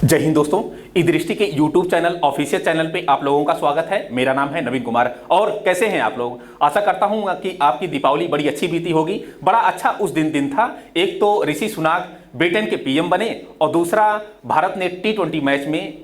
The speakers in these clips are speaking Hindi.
जय हिंद दोस्तों, ई दृष्टि के YouTube चैनल ऑफिशियल चैनल पे आप लोगों का स्वागत है। मेरा नाम है नवीन कुमार। और कैसे हैं आप लोग? आशा करता हूं कि आपकी दीपावली बड़ी अच्छी बीती होगी। बड़ा अच्छा उस दिन था। एक तो ऋषि सुनाक ब्रिटेन के पीएम बने और दूसरा भारत ने T20 मैच में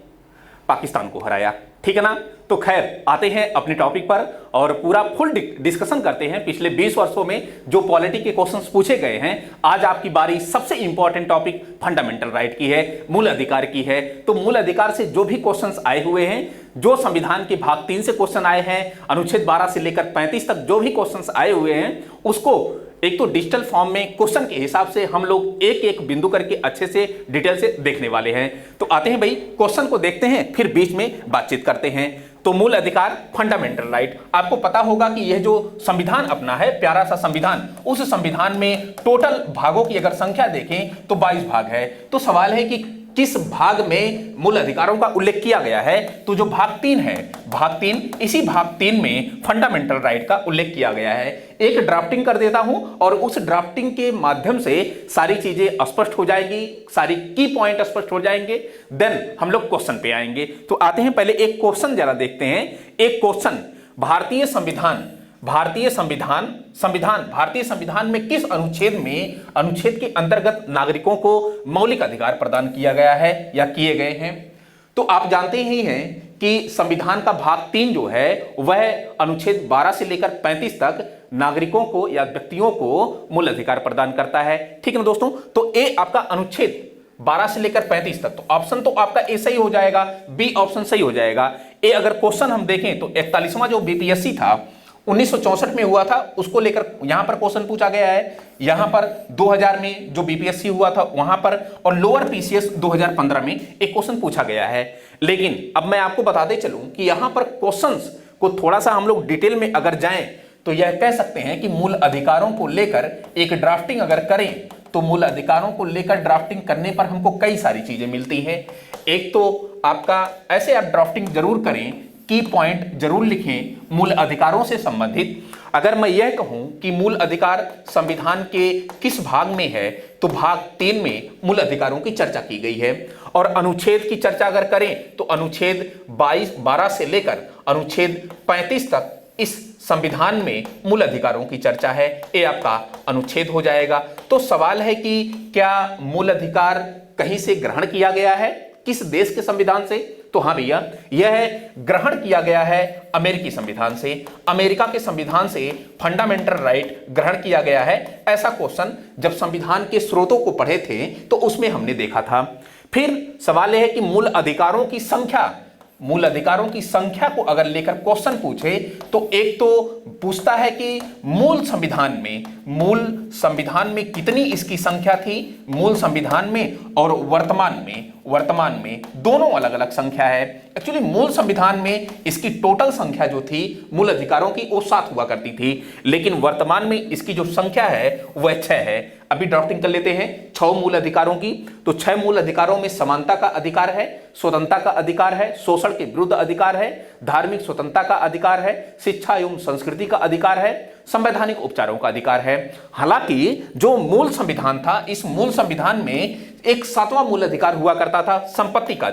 पाकिस्तान को हराया, ठीक है ना। तो खैर आते हैं अपने टॉपिक पर और पूरा फुल डिस्कशन करते हैं पिछले 20 वर्षों में जो पॉलिटी के क्वेश्चंस पूछे गए हैं। आज आपकी बारी सबसे इंपॉर्टेंट टॉपिक फंडामेंटल राइट की है, मूल अधिकार की है। तो मूल अधिकार से जो भी क्वेश्चंस आए हुए हैं, जो संविधान के भाग 3 से क्वेश्चन आए हैं, अनुच्छेद 12 से लेकर 35 तक जो भी क्वेश्चंस आए हुए हैं, उसको एक तो डिजिटल फॉर्म में क्वेश्चन के हिसाब से हम लोग एक एक बिंदु करके अच्छे से डिटेल से देखने वाले हैं। तो आते हैं भाई, क्वेश्चन को देखते हैं, फिर बीच में बातचीत करते हैं। तो मूल अधिकार, फंडामेंटल राइट, आपको पता होगा कि यह जो संविधान अपना है, प्यारा सा संविधान, उस संविधान में टोटल भागों की अगर संख्या देखें तो 22 भाग है। तो सवाल है कि किस भाग में मूल अधिकारों का उल्लेख किया गया है? तो जो भाग 3 है, भाग 3, इसी भाग 3 में फंडामेंटल राइट का उल्लेख किया गया है। एक ड्राफ्टिंग कर देता हूं और उस ड्राफ्टिंग के माध्यम से सारी चीजें स्पष्ट हो जाएगी, सारी की पॉइंट स्पष्ट हो जाएंगे। देन हम लोग क्वेश्चन पे आएंगे। तो आते हैं, पहले एक क्वेश्चन जरा देखते हैं। एक क्वेश्चन, भारतीय संविधान में किस अनुच्छेद के अंतर्गत नागरिकों को मौलिक अधिकार प्रदान किया गया है या किए गए हैं? तो आप जानते ही हैं कि संविधान का भाग 3 जो है वह अनुच्छेद 12 से लेकर 35 तक नागरिकों को या व्यक्तियों को मूल अधिकार प्रदान करता है, ठीक है ना दोस्तों। तो ए आपका अनुच्छेद 12 से लेकर 35 तक, तो ऑप्शन तो आपका ए सही हो जाएगा, बी ऑप्शन सही हो जाएगा। ए अगर क्वेश्चन हम देखें तो 41वां जो बीपीएससी था 1964 में हुआ था, उसको लेकर यहां पर क्वेश्चन पूछा गया है। यहां पर 2000 में जो बीपीएससी हुआ था वहां पर, और लोअर पीसीएस 2015 में एक क्वेश्चन पूछा गया है। लेकिन अब मैं आपको बताते चलूं कि यहां पर क्वेश्चंस को थोड़ा सा हम लोग डिटेल में अगर जाएं तो यह कह सकते हैं कि मूल अधिकारों को लेकर एक ड्राफ्टिंग अगर करें तो मूल अधिकारों को लेकर ड्राफ्टिंग करने पर हमको कई सारी चीजें मिलती हैं। एक तो आपका ऐसे आप ड्राफ्टिंग जरूर करें, की पॉइंट जरूर लिखें मूल अधिकारों से संबंधित। अगर मैं यह कहूं कि मूल अधिकार संविधान के किस भाग में है, तो भाग 3 में मूल अधिकारों की चर्चा की गई है। और अनुच्छेद की चर्चा अगर करें तो अनुच्छेद 12 से लेकर अनुच्छेद 35 तक इस संविधान में मूल अधिकारों की चर्चा है। ये आपका अनुच्छेद हो जाएगा। तो सवाल है कि क्या मूल अधिकार कहीं से ग्रहण किया गया है, किस देश के संविधान से? तो हाँ भैया, यह ग्रहण किया गया है अमेरिकी संविधान से। अमेरिका के संविधान से फंडामेंटल राइट ग्रहण किया गया है। ऐसा क्वेश्चन जब संविधान के स्रोतों को पढ़े थे तो उसमें हमने देखा था। फिर सवाल यह है कि मूल अधिकारों की संख्या को अगर लेकर क्वेश्चन पूछे तो एक तो पूछता है कि मूल संविधान में कितनी इसकी संख्या थी, मूल संविधान में और वर्तमान में दोनों अलग अलग संख्या है। एक्चुअली मूल संविधान में इसकी टोटल संख्या जो थी मूल अधिकारों की वो 7 हुआ करती थी, लेकिन वर्तमान में इसकी जो संख्या है वह 6 है। अभी ड्राफ्टिंग कर लेते हैं 6 मूल अधिकारों की। तो 6 मूल अधिकारों में समानता का अधिकार है, स्वतंत्रता का अधिकार है, शोषण के विरुद्ध अधिकार है, धार्मिक स्वतंत्रता का अधिकार है, शिक्षा एवं संस्कृति का अधिकार है, संवैधानिक उपचारों का अधिकार है। हालांकि जो मूल संविधान था, इस मूल संविधान में एक 7वां मूल अधिकार हुआ करता था, संपत्ति का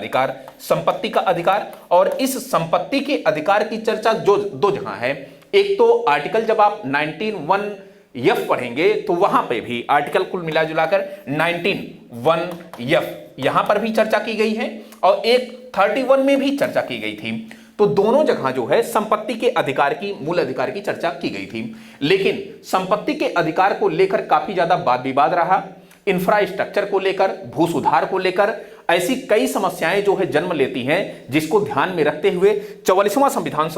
अधिकार। और इस संपत्ति के अधिकार की चर्चा जो 2 जगह है। एक तो आर्टिकल जब आप 19(1) पढ़ेंगे तो वहां पे भी आर्टिकल कुल मिला जुलाकर 19(1)(f) यहां पर भी चर्चा की गई है, और एक 31 में भी चर्चा की गई थी। तो दोनों जगह जो है संपत्ति के अधिकार की, मूल अधिकार की चर्चा की गई थी। लेकिन संपत्ति के अधिकार को लेकर काफी ज्यादा वाद विवाद रहा। इंफ्रास्ट्रक्चर को लेकर, भू सुधार को लेकर ऐसी कई समस्याएं जो है जन्म लेती हैं, जिसको ध्यान में रखते हुए 44वां संविधान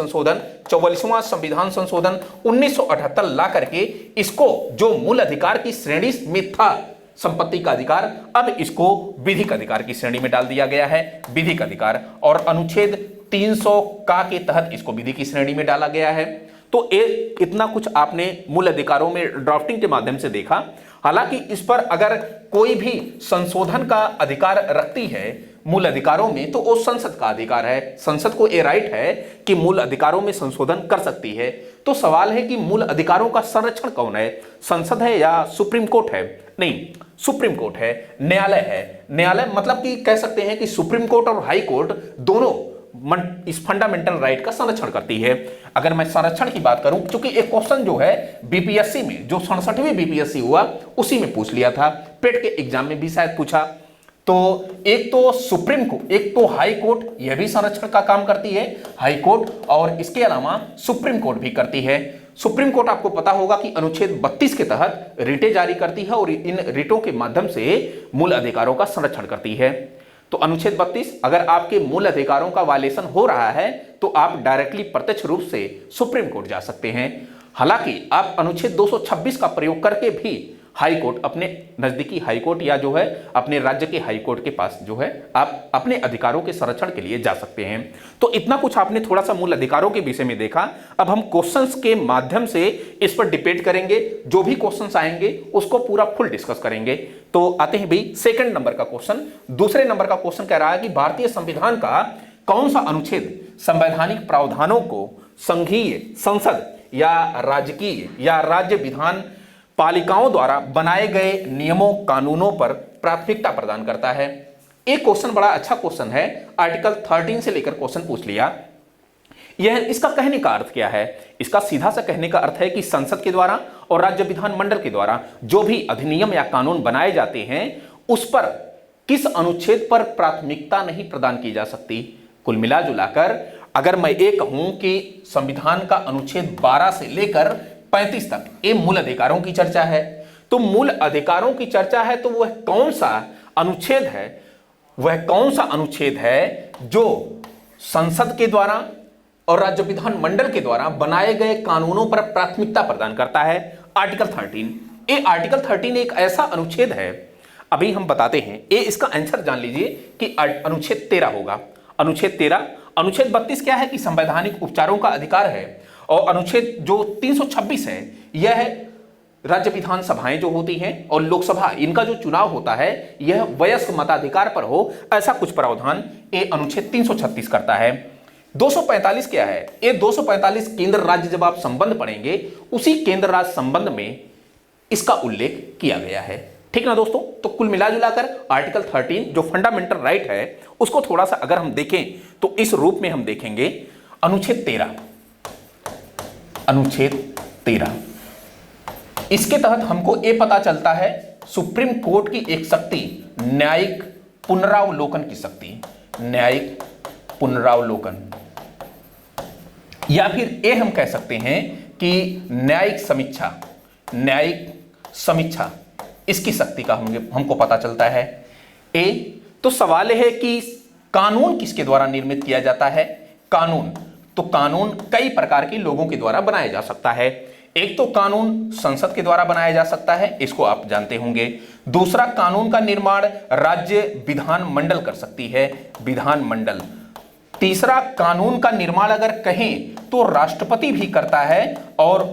संशोधन 1978 ला करके इसको जो मूल अधिकार की श्रेणी में था संपत्ति का अधिकार, अब इसको विधिक अधिकार की श्रेणी में डाल दिया गया है, विधिक अधिकार। और अनुच्छेद 300 का के तहत इसको विधि की श्रेणी में डाला गया है। तो इतना कुछ आपने मूल अधिकारों में ड्राफ्टिंग के माध्यम से देखा। हालांकि इस पर अगर कोई भी संशोधन का अधिकार रखती है मूल अधिकारों में, तो वो संसद का अधिकार है। संसद को ये राइट है कि मूल अधिकारों में संशोधन कर सकती है। तो सवाल है कि मूल अधिकारों का संरक्षण कौन है, संसद है या सुप्रीम कोर्ट है? नहीं, सुप्रीम कोर्ट है, न्यायालय है। न्यायालय मतलब कि कह सकते हैं कि सुप्रीम कोर्ट और हाई कोर्ट दोनों इस फंडामेंटल राइट का संरक्षण करती है। अगर मैं संरक्षण की बात करूं, क्योंकि एक क्वेश्चन जो है बीपीएससी में, जो 67वीं बीपीएससी हुआ उसी में पूछ लिया था, पेट के एग्जाम में भी शायद पूछा। तो एक तो सुप्रीम कोर्ट, एक तो हाई कोर्ट, यह भी संरक्षण का काम करती है हाई कोर्ट, और इसके अलावा सुप्रीम कोर्ट भी करती है। सुप्रीम कोर्ट आपको पता होगा कि अनुच्छेद 32 के तहत रिटें जारी करती है और इन रिटों के माध्यम से मूल अधिकारों का संरक्षण करती है। तो अनुच्छेद 32, अगर आपके मूल अधिकारों का वायलेशन हो रहा है तो आप डायरेक्टली प्रत्यक्ष रूप से सुप्रीम कोर्ट जा सकते हैं। हालांकि आप अनुच्छेद 226 का प्रयोग करके भी हाई कोर्ट, अपने नजदीकी हाई कोर्ट या जो है अपने राज्य के हाई कोर्ट के पास जो है आप अपने अधिकारों के संरक्षण के लिए जा सकते हैं। तो इतना कुछ आपने थोड़ा सा मूल अधिकारों के विषय में देखा। अब हम क्वेश्चंस के माध्यम से इस पर डिबेट करेंगे, जो भी क्वेश्चंस आएंगे उसको पूरा फुल डिस्कस करेंगे। तो आते हैं भाई सेकंड नंबर का क्वेश्चन। दूसरे नंबर का क्वेश्चन कह रहा है कि भारतीय संविधान का कौन सा अनुच्छेद संवैधानिक प्रावधानों को संघीय संसद या राजकीय या राज्य विधान पालिकाओं द्वारा बनाए गए नियमों कानूनों पर प्राथमिकता प्रदान करता है। एक क्वेश्चन बड़ा अच्छा क्वेश्चन है, आर्टिकल 13 से लेकर क्वेश्चन पूछ लिया। यह इसका कहने का अर्थ क्या है? इसका सीधा सा कहने का अर्थ है कि संसद के द्वारा और राज्य विधान मंडल के द्वारा जो भी अधिनियम या कानून बनाए जाते हैं उस पर किस अनुच्छेद पर प्राथमिकता नहीं प्रदान की जा सकती। कुल मिला जुलाकर अगर मैं ये कहूं कि संविधान का अनुच्छेद 12 से लेकर 35 तक ये मूल अधिकारों की चर्चा है, तो मूल अधिकारों की चर्चा है तो वह कौन सा अनुच्छेद है, वह कौन सा अनुच्छेद है जो संसद के द्वारा और राज्य विधान मंडल के द्वारा बनाए गए कानूनों पर प्राथमिकता प्रदान करता है? आर्टिकल 13। ये आर्टिकल 13 एक ऐसा अनुच्छेद है, अभी हम बताते हैं, ये इसका आंसर जान लीजिए कि अनुच्छेद 13 होगा। अनुच्छेद 13। अनुच्छेद 32 क्या है कि संवैधानिक उपचारों का अधिकार है, और अनुच्छेद जो 326 है यह है राज्य विधान सभाएं जो होती हैं और लोकसभा, इनका जो चुनाव होता है यह वयस्क मताधिकार पर हो, ऐसा कुछ प्रावधान ये अनुच्छेद 336 करता है। 245 क्या है? ये 245 केंद्र राज्य, जब आप संबंध पढ़ेंगे उसी केंद्र राज्य संबंध में इसका उल्लेख किया गया है। ठीक ना दोस्तों? तो कुल मिला जुलाकर आर्टिकल 13 जो फंडामेंटल राइट है उसको थोड़ा सा अगर हम देखें तो इस रूप में हम देखेंगे। अनुच्छेद 13, अनुच्छेद 13, इसके तहत हमको यह पता चलता है सुप्रीम कोर्ट की एक शक्ति न्यायिक पुनरावलोकन की शक्ति, न्यायिक पुनरावलोकन, या फिर ये हम कह सकते हैं कि न्यायिक समीक्षा, न्यायिक समीक्षा, इसकी शक्ति का हमको पता चलता है। तो सवाल है कि कानून किसके द्वारा निर्मित किया जाता है? कानून, तो कानून कई प्रकार के लोगों के द्वारा बनाया जा सकता है। एक तो कानून संसद के द्वारा बनाया जा सकता है, इसको आप जानते होंगे। दूसरा, कानून का निर्माण राज्य विधान मंडल कर सकती है, विधान मंडल। तीसरा, कानून का निर्माण अगर कहें तो राष्ट्रपति भी करता है और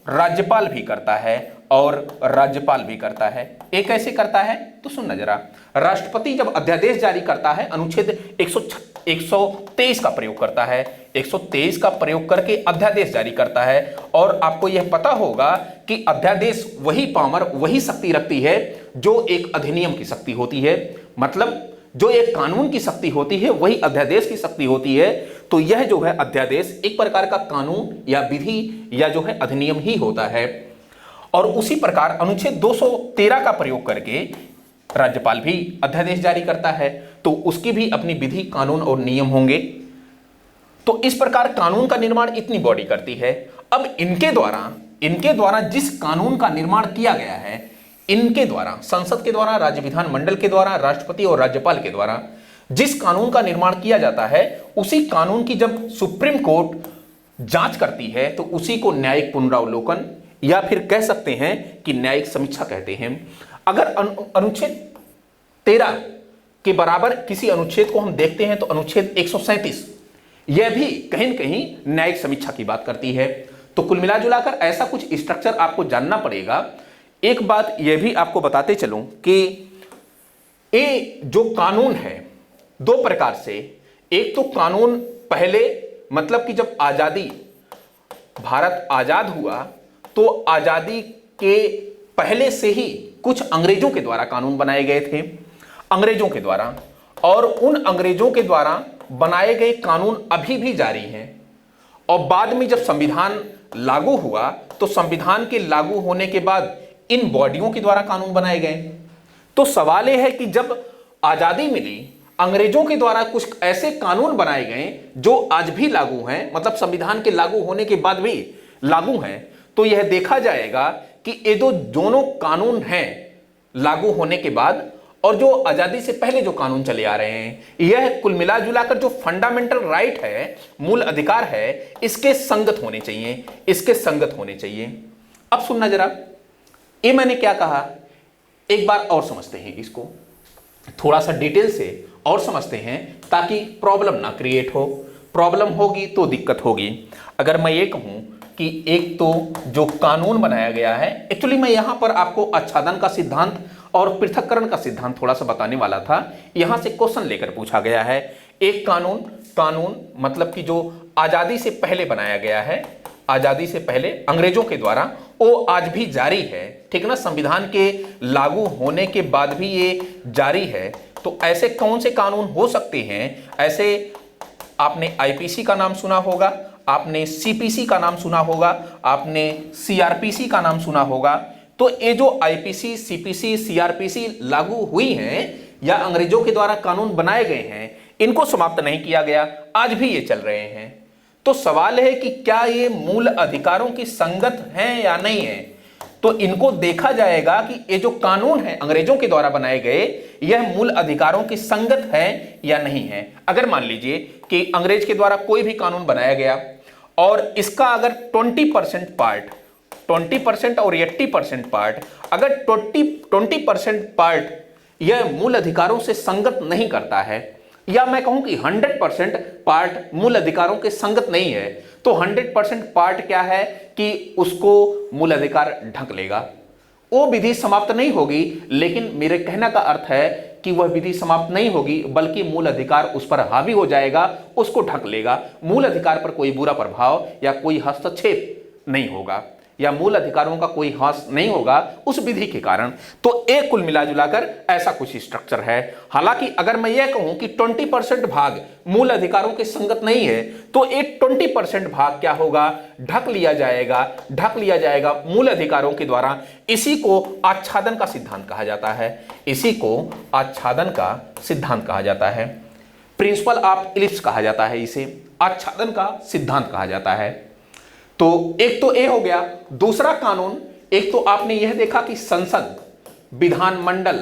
राज्यपाल भी करता है, और राज्यपाल भी करता है। एक कैसे करता है तो सुनना जरा। राष्ट्रपति जब अध्यादेश जारी करता है अनुच्छेद 123 का प्रयोग करता है, 123 का प्रयोग करके अध्यादेश जारी करता है। और आपको यह पता होगा कि अध्यादेश वही पावर, वही शक्ति रखती है जो एक अधिनियम की शक्ति होती है। मतलब जो एक कानून की शक्ति होती है वही अध्यादेश की शक्ति होती है। तो यह जो है अध्यादेश एक प्रकार का कानून या विधि या जो है अधिनियम ही होता है। और उसी प्रकार अनुच्छेद 213 का प्रयोग करके राज्यपाल भी अध्यादेश जारी करता है, तो उसकी भी अपनी विधि, कानून और नियम होंगे। तो इस प्रकार कानून का निर्माण इतनी बॉडी करती है। अब इनके द्वारा जिस कानून का निर्माण किया गया है, इनके द्वारा, संसद के द्वारा, राज्य विधान मंडल के द्वारा, राष्ट्रपति और राज्यपाल के द्वारा जिस कानून का निर्माण किया जाता है, उसी कानून की जब सुप्रीम कोर्ट जांच करती है तो उसी को न्यायिक पुनरावलोकन या फिर कह सकते हैं कि न्यायिक समीक्षा कहते हैं। अगर अनुच्छेद 13 के बराबर किसी अनुच्छेद को हम देखते हैं तो अनुच्छेद 137 यह भी कहीं न कहीं न्यायिक समीक्षा की बात करती है। तो कुल मिला जुलाकर ऐसा कुछ स्ट्रक्चर आपको जानना पड़ेगा। एक बात यह भी आपको बताते चलूं कि ये जो कानून है दो प्रकार से, एक तो कानून पहले, मतलब कि जब आजादी, भारत आजाद हुआ तो आजादी के पहले से ही कुछ अंग्रेजों के द्वारा कानून बनाए गए थे, अंग्रेजों के द्वारा, और उन अंग्रेजों के द्वारा बनाए गए कानून अभी भी जारी हैं। और बाद में जब संविधान लागू हुआ तो संविधान के लागू होने के बाद इन बॉडियों के द्वारा कानून बनाए गए। तो सवाल यह है कि जब आजादी मिली, अंग्रेजों के द्वारा कुछ ऐसे कानून बनाए गए जो आज भी लागू हैं, मतलब संविधान के लागू होने के बाद भी लागू हैं, तो यह देखा जाएगा कि ये जो दोनों कानून हैं लागू होने के बाद और जो आजादी से पहले जो कानून चले आ रहे हैं, यह कुल मिला जुलाकर जो फंडामेंटल राइट है, मूल अधिकार है, इसके संगत होने चाहिए, इसके संगत होने चाहिए। अब सुनना जरा, ये मैंने क्या कहा, एक बार और समझते हैं, इसको थोड़ा सा डिटेल से और समझते हैं ताकि प्रॉब्लम ना क्रिएट हो। प्रॉब्लम होगी तो दिक्कत होगी। अगर मैं ये कहूं कि एक तो जो कानून बनाया गया है, एक्चुअली मैं यहां पर आपको आच्छादन का सिद्धांत और पृथक्करण का सिद्धांत थोड़ा सा बताने वाला था, यहां से क्वेश्चन लेकर पूछा गया है। एक कानून मतलब कि जो आजादी से पहले बनाया गया है, आजादी से पहले अंग्रेजों के द्वारा, वो आज भी जारी है, ठीक ना, संविधान के लागू होने के बाद भी ये जारी है। तो ऐसे कौन से कानून हो सकते हैं? ऐसे आपने आईपीसी का नाम सुना होगा, आपने सीपीसी का नाम सुना होगा, आपने सीआरपीसी का नाम सुना होगा। तो ये जो आईपीसी, सीपीसी, सीआरपीसी लागू हुई हैं या अंग्रेजों के द्वारा कानून बनाए गए हैं, इनको समाप्त नहीं किया गया, आज भी ये चल रहे हैं। तो सवाल है कि क्या ये मूल अधिकारों की संगत हैं या नहीं है? तो इनको देखा जाएगा कि ये जो कानून है अंग्रेजों के द्वारा बनाए गए, यह मूल अधिकारों की संगत है या नहीं है। अगर मान लीजिए कि अंग्रेज के द्वारा कोई भी कानून बनाया गया और इसका अगर 20% पार्ट, 20% और 80% पार्ट, अगर 20% पार्ट यह मूल अधिकारों से संगत नहीं करता है, या मैं कहूं कि 100% पार्ट मूल अधिकारों के संगत नहीं है, तो 100% पार्ट क्या है कि उसको मूल अधिकार ढक लेगा। वो विधि समाप्त नहीं होगी, लेकिन मेरे कहने का अर्थ है कि वह विधि समाप्त नहीं होगी, बल्कि मूल अधिकार उस पर हावी हो जाएगा, उसको ढक लेगा। मूल अधिकार पर कोई बुरा प्रभाव या कोई हस्तक्षेप नहीं होगा, या मूल अधिकारों का कोई हास नहीं होगा उस विधि के कारण। तो एक कुल मिला जुलाकर ऐसा कुछ स्ट्रक्चर है। हालांकि अगर मैं यह कहूं कि 20% भाग मूल अधिकारों के संगत नहीं है, तो एक 20% भाग क्या होगा, ढक लिया जाएगा मूल अधिकारों के द्वारा। इसी को आच्छादन का सिद्धांत कहा जाता है, इसी को आच्छादन का सिद्धांत कहा जाता है, प्रिंसिपल ऑफ इलिप्स कहा जाता है, इसे आच्छादन का सिद्धांत कहा जाता है। तो एक तो ये हो गया। दूसरा कानून, एक तो आपने यह देखा कि संसद, विधानमंडल,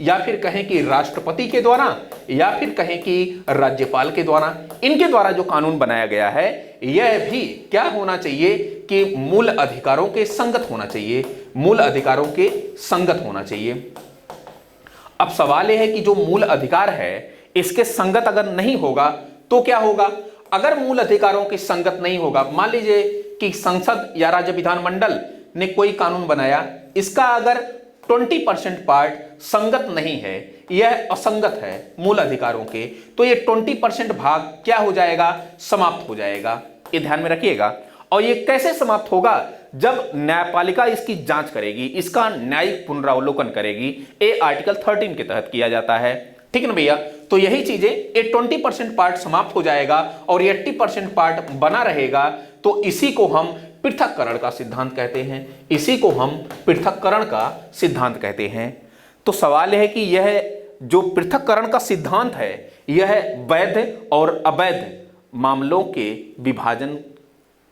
या फिर कहें कि राष्ट्रपति के द्वारा, या फिर कहें कि राज्यपाल के द्वारा, इनके द्वारा जो कानून बनाया गया है, यह भी क्या होना चाहिए कि मूल अधिकारों के संगत होना चाहिए, मूल अधिकारों के संगत होना चाहिए। अब सवाल यह है कि जो मूल अधिकार है इसके संगत अगर नहीं होगा तो क्या होगा? अगर मूल अधिकारों के संगत नहीं होगा, मान लीजिए कि संसद या राज्य विधानमंडल ने कोई कानून बनाया, इसका अगर 20% पार्ट संगत नहीं है, यह असंगत है मूल अधिकारों के, तो ये 20% भाग क्या हो जाएगा, समाप्त हो जाएगा। ये ध्यान में रखिएगा। और ये कैसे समाप्त होगा? जब न्यायपालिका इसकी जांच करेगी, इसका न्यायिक पुनरावलोकन करेगी। ये आर्टिकल 13 के तहत किया जाता है, ठीक है ना भैया। तो यही चीजें, ये 20% पार्ट समाप्त हो जाएगा और 80% पार्ट बना रहेगा। तो इसी को हम पृथक्करण का सिद्धांत कहते हैं, इसी को हम पृथक्करण का सिद्धांत कहते हैं। तो सवाल है कि यह जो पृथक्करण का सिद्धांत है, यह वैध और अवैध मामलों के विभाजन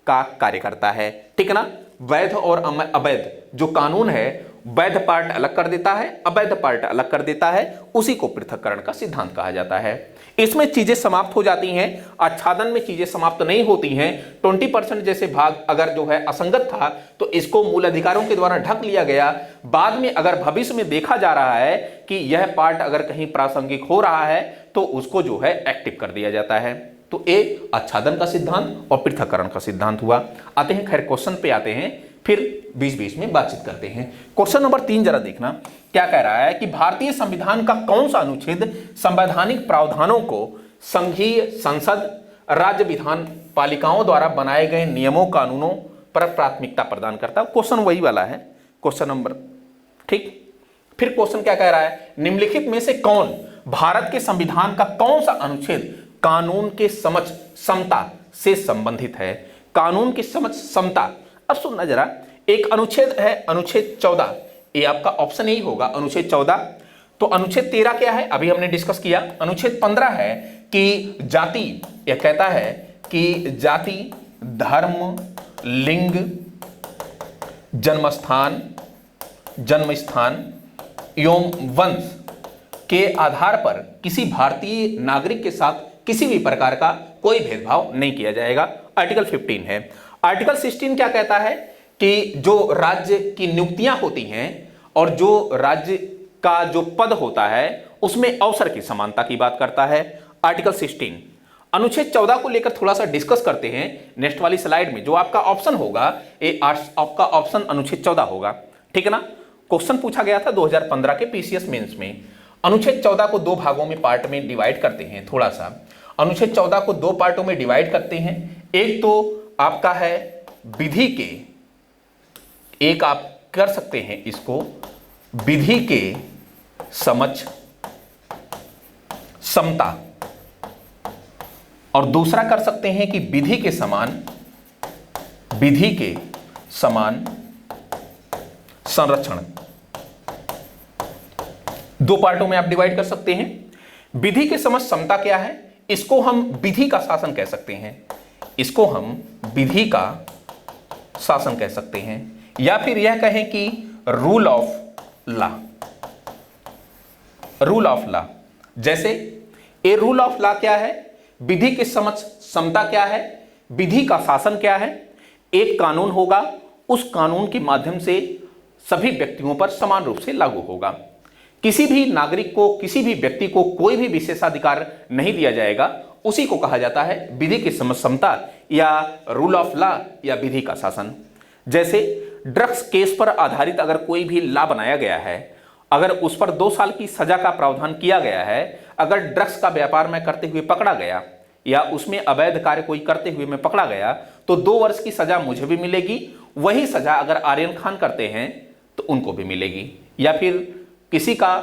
का कार्य करता है, ठीक है ना। वैध और अवैध जो कानून है, वैध पार्ट अलग कर देता है, अवैध पार्ट अलग कर देता है, उसी को पृथक्करण का सिद्धांत कहा जाता है। इसमें चीजें समाप्त हो जाती हैं, आच्छादन में चीजें समाप्त नहीं होती हैं। 20% जैसे भाग अगर जो है असंगत था, तो इसको मूल अधिकारों के द्वारा ढक लिया गया। बाद में अगर भविष्य में देखा जा रहा है कि यह पार्ट अगर कहीं प्रासंगिक हो रहा है, तो उसको जो है एक्टिव कर दिया जाता है। तो एक आच्छादन का सिद्धांत और पृथक्करण का सिद्धांत हुआ। आते हैं, खैर क्वेश्चन पे आते हैं, फिर बीच में बातचीत करते हैं। क्वेश्चन नंबर 3 जरा देखना क्या कह रहा है कि भारतीय संविधान का कौन सा अनुच्छेद संवैधानिक प्रावधानों को संघीय संसद, राज्य विधान पालिकाओं द्वारा बनाए गए नियमों कानूनों पर प्राथमिकता प्रदान करता है। क्वेश्चन वही वाला है, क्वेश्चन नंबर, ठीक। फिर क्वेश्चन क्या कह रहा है, निम्नलिखित में से कौन भारत के संविधान का कौन सा अनुच्छेद कानून के समझ समता से संबंधित है? कानून की समझ समता, अब सुनना जरा, एक अनुच्छेद है अनुच्छेद 14, ये आपका ऑप्शन यही होगा अनुच्छेद 14। तो अनुच्छेद 13 क्या है, अभी हमने डिस्कस किया। अनुच्छेद 15 है कि जाति, यह कहता है कि जाति, धर्म, लिंग, जन्म स्थान एवं वंश के आधार पर किसी भारतीय नागरिक के साथ किसी भी प्रकार का कोई भेदभाव नहीं किया जाएगा। आर्टिकल 15 है। आर्टिकल 16 क्या कहता है कि जो राज्य की नियुक्तियां होती हैं और जो राज्य का जो पद होता है उसमें अवसर की समानता की बात करता है। आर्टिकल 16। अनुच्छेद 14 को लेकर थोड़ा सा डिस्कस करते हैं नेक्स्ट वाली स्लाइड में। जो आपका ऑप्शन होगा ये आपका ऑप्शन अनुच्छेद 14 होगा, ठीक है ना। क्वेश्चन पूछा गया था 2015 के पीसीएस मेंस में। अनुच्छेद 14 को दो भागों में पार्ट में डिवाइड करते हैं। थोड़ा सा अनुच्छेद 14 को दो पार्टों में डिवाइड करते हैं। एक तो आपका है विधि के, एक आप कर सकते हैं इसको विधि के समझ समता, और दूसरा कर सकते हैं कि विधि के समान संरक्षण। दो पार्टों में आप डिवाइड कर सकते हैं। विधि के समझ समता क्या है, इसको हम विधि का शासन कह सकते हैं, इसको हम विधि का शासन कह सकते हैं, या फिर यह कहें कि rule of law. Rule of law, जैसे ए रूल ऑफ लॉ क्या है, विधि के समझ समता क्या है, विधि का शासन क्या है। एक कानून होगा, उस कानून के माध्यम से सभी व्यक्तियों पर समान रूप से लागू होगा। किसी भी नागरिक को, किसी भी व्यक्ति को कोई भी विशेषाधिकार नहीं दिया जाएगा, उसी को कहा जाता है विधि की समझ समता या रूल ऑफ लॉ या विधि का शासन। जैसे ड्रग्स केस पर आधारित अगर कोई भी लॉ बनाया गया है, अगर उस पर 2 साल की सजा का प्रावधान किया गया है, अगर ड्रग्स का व्यापार में करते हुए पकड़ा गया या उसमें अवैध कार्य कोई करते हुए मैं पकड़ा गया तो 2 वर्ष की सजा मुझे भी मिलेगी। वही सजा अगर आर्यन खान करते हैं तो उनको भी मिलेगी। या फिर किसी का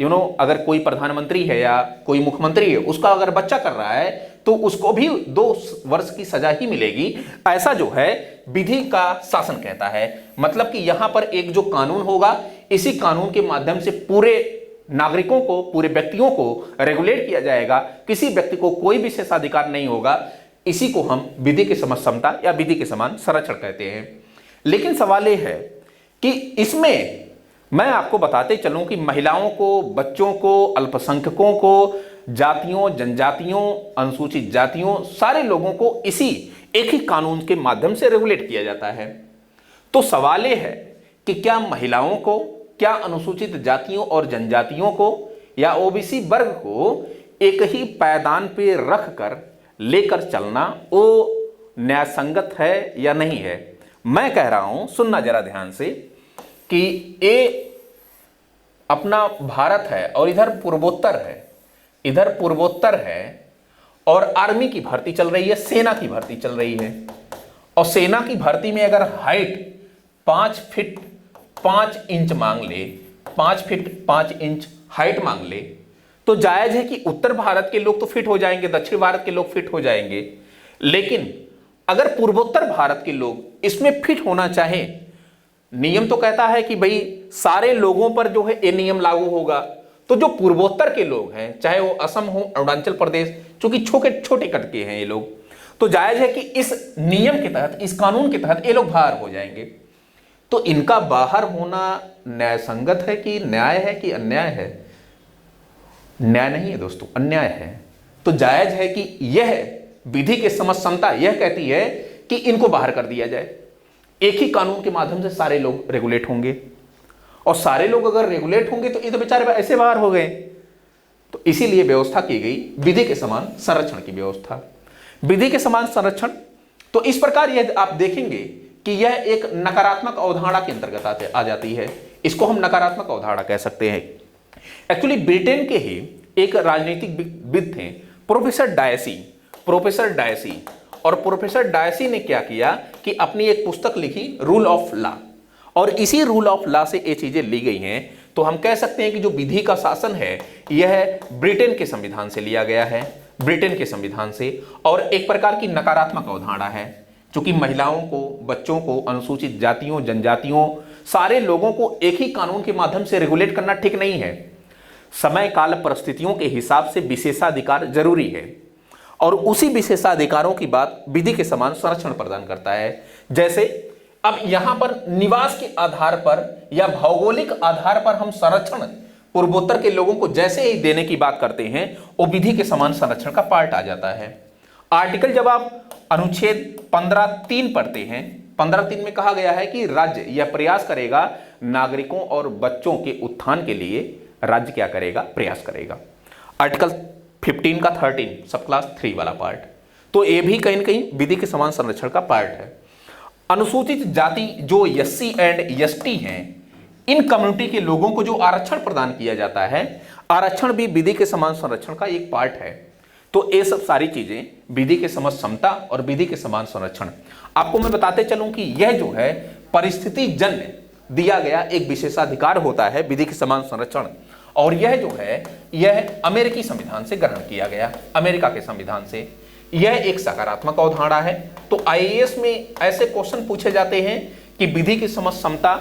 अगर कोई प्रधानमंत्री है या कोई मुख्यमंत्री है, उसका अगर बच्चा कर रहा है तो उसको भी 2 वर्ष की सजा ही मिलेगी। ऐसा जो है विधि का शासन कहता है। मतलब कि यहां पर एक जो कानून होगा, इसी कानून के माध्यम से पूरे नागरिकों को, पूरे व्यक्तियों को रेगुलेट किया जाएगा। किसी व्यक्ति को कोई विशेषाधिकार नहीं होगा। इसी को हम विधि की समझ समता या विधि के समान संरक्षण कहते हैं। लेकिन सवाल यह है कि इसमें मैं आपको बताते चलूं कि महिलाओं को, बच्चों को, अल्पसंख्यकों को, जातियों, जनजातियों, अनुसूचित जातियों, सारे लोगों को इसी एक ही कानून के माध्यम से रेगुलेट किया जाता है। तो सवाल यह है कि क्या महिलाओं को, क्या अनुसूचित जातियों और जनजातियों को या ओबीसी वर्ग को एक ही पायदान पे रख कर लेकर चलना वो न्याय संगत है या नहीं है? मैं कह रहा हूं, सुनना जरा ध्यान से, कि ये अपना भारत है और इधर पूर्वोत्तर है और आर्मी की भर्ती चल रही है, सेना की भर्ती चल रही है। और सेना की भर्ती में अगर हाइट 5 फीट 5 इंच मांग ले, 5 फीट 5 इंच हाइट मांग ले, तो जायज है कि उत्तर भारत के लोग तो फिट हो जाएंगे, दक्षिण भारत के लोग फिट हो जाएंगे। लेकिन अगर पूर्वोत्तर भारत के लोग इसमें फिट होना चाहें, नियम तो कहता है कि भाई सारे लोगों पर जो है ये नियम लागू होगा। तो जो पूर्वोत्तर के लोग हैं, चाहे वो असम हो, अरुणाचल प्रदेश, चूंकि छोटे छोटे कट के हैं ये लोग, तो जायज है कि इस नियम के तहत, इस कानून के तहत ये लोग बाहर हो जाएंगे। तो इनका बाहर होना न्याय संगत है कि न्याय है कि अन्याय है? न्याय नहीं है दोस्तों, अन्याय है। तो जायज है कि यह विधि के समझ समता यह कहती है कि इनको बाहर कर दिया जाए। एक ही कानून के माध्यम से सारे लोग रेगुलेट होंगे, और सारे लोग अगर रेगुलेट होंगे तो ये तो बेचारे ऐसे बाहर हो गए। तो इसीलिए व्यवस्था की गई विधि के समान संरक्षण की व्यवस्था। विधि के समान संरक्षण, तो इस प्रकार यह आप देखेंगे कि यह एक नकारात्मक अवधारणा के अंतर्गत आ जाती है। इसको हम नकारात्मक अवधारणा कह सकते हैं। एक्चुअली ब्रिटेन के ही एक राजनीतिकविद थे प्रोफेसर डायसी, और प्रोफेसर डायसी ने क्या किया कि अपनी एक पुस्तक लिखी रूल ऑफ लॉ, और इसी रूल ऑफ लॉ से ये चीजें ली गई हैं। तो हम कह सकते हैं कि जो विधि का शासन है यह ब्रिटेन के संविधान से लिया गया है, ब्रिटेन के संविधान से, और एक प्रकार की नकारात्मक अवधारणा है, क्योंकि महिलाओं को, बच्चों को, अनुसूचित जातियों, जनजातियों, सारे लोगों को एक ही कानून के माध्यम से रेगुलेट करना ठीक नहीं है। समय काल परिस्थितियों के हिसाब से विशेषाधिकार जरूरी है, और उसी विशेषाधिकारों की बात विधि के समान संरक्षण प्रदान करता है। जैसे अब यहां पर निवास के आधार पर या भौगोलिक आधार पर हम संरक्षण पूर्वोत्तर के लोगों को जैसे ही देने की बात करते हैं, वो विधि के समान संरक्षण का पार्ट आ जाता है। आर्टिकल जब आप अनुच्छेद 15(3) पढ़ते हैं, 15(3) में कहा गया है कि राज्य यह प्रयास करेगा नागरिकों और बच्चों के उत्थान के लिए, राज्य क्या करेगा, प्रयास करेगा। आर्टिकल 15 का 13 सब क्लास 3 वाला पार्ट, तो ये भी कहीं ना कहीं विधि के समान संरक्षण का पार्ट है। अनुसूचित जाति जो SC एंड ST हैं, इन कम्युनिटी के लोगों को जो आरक्षण प्रदान किया जाता है, आरक्षण भी विधि के समान संरक्षण का एक पार्ट है। तो ये सब सारी चीजें विधि के समान समता और विधि के समान संरक्षण, आपको मैं बताते चलूं कि यह जो है परिस्थिति जन्य दिया गया एक विशेषाधिकार होता है विधि के समान संरक्षण, और यह जो है यह अमेरिकी संविधान से ग्रहण किया गया, अमेरिका के संविधान से। यह एक सकारात्मक अवधारणा है। तो IAS में ऐसे क्वेश्चन पूछे जाते हैं कि विधि की समझ समता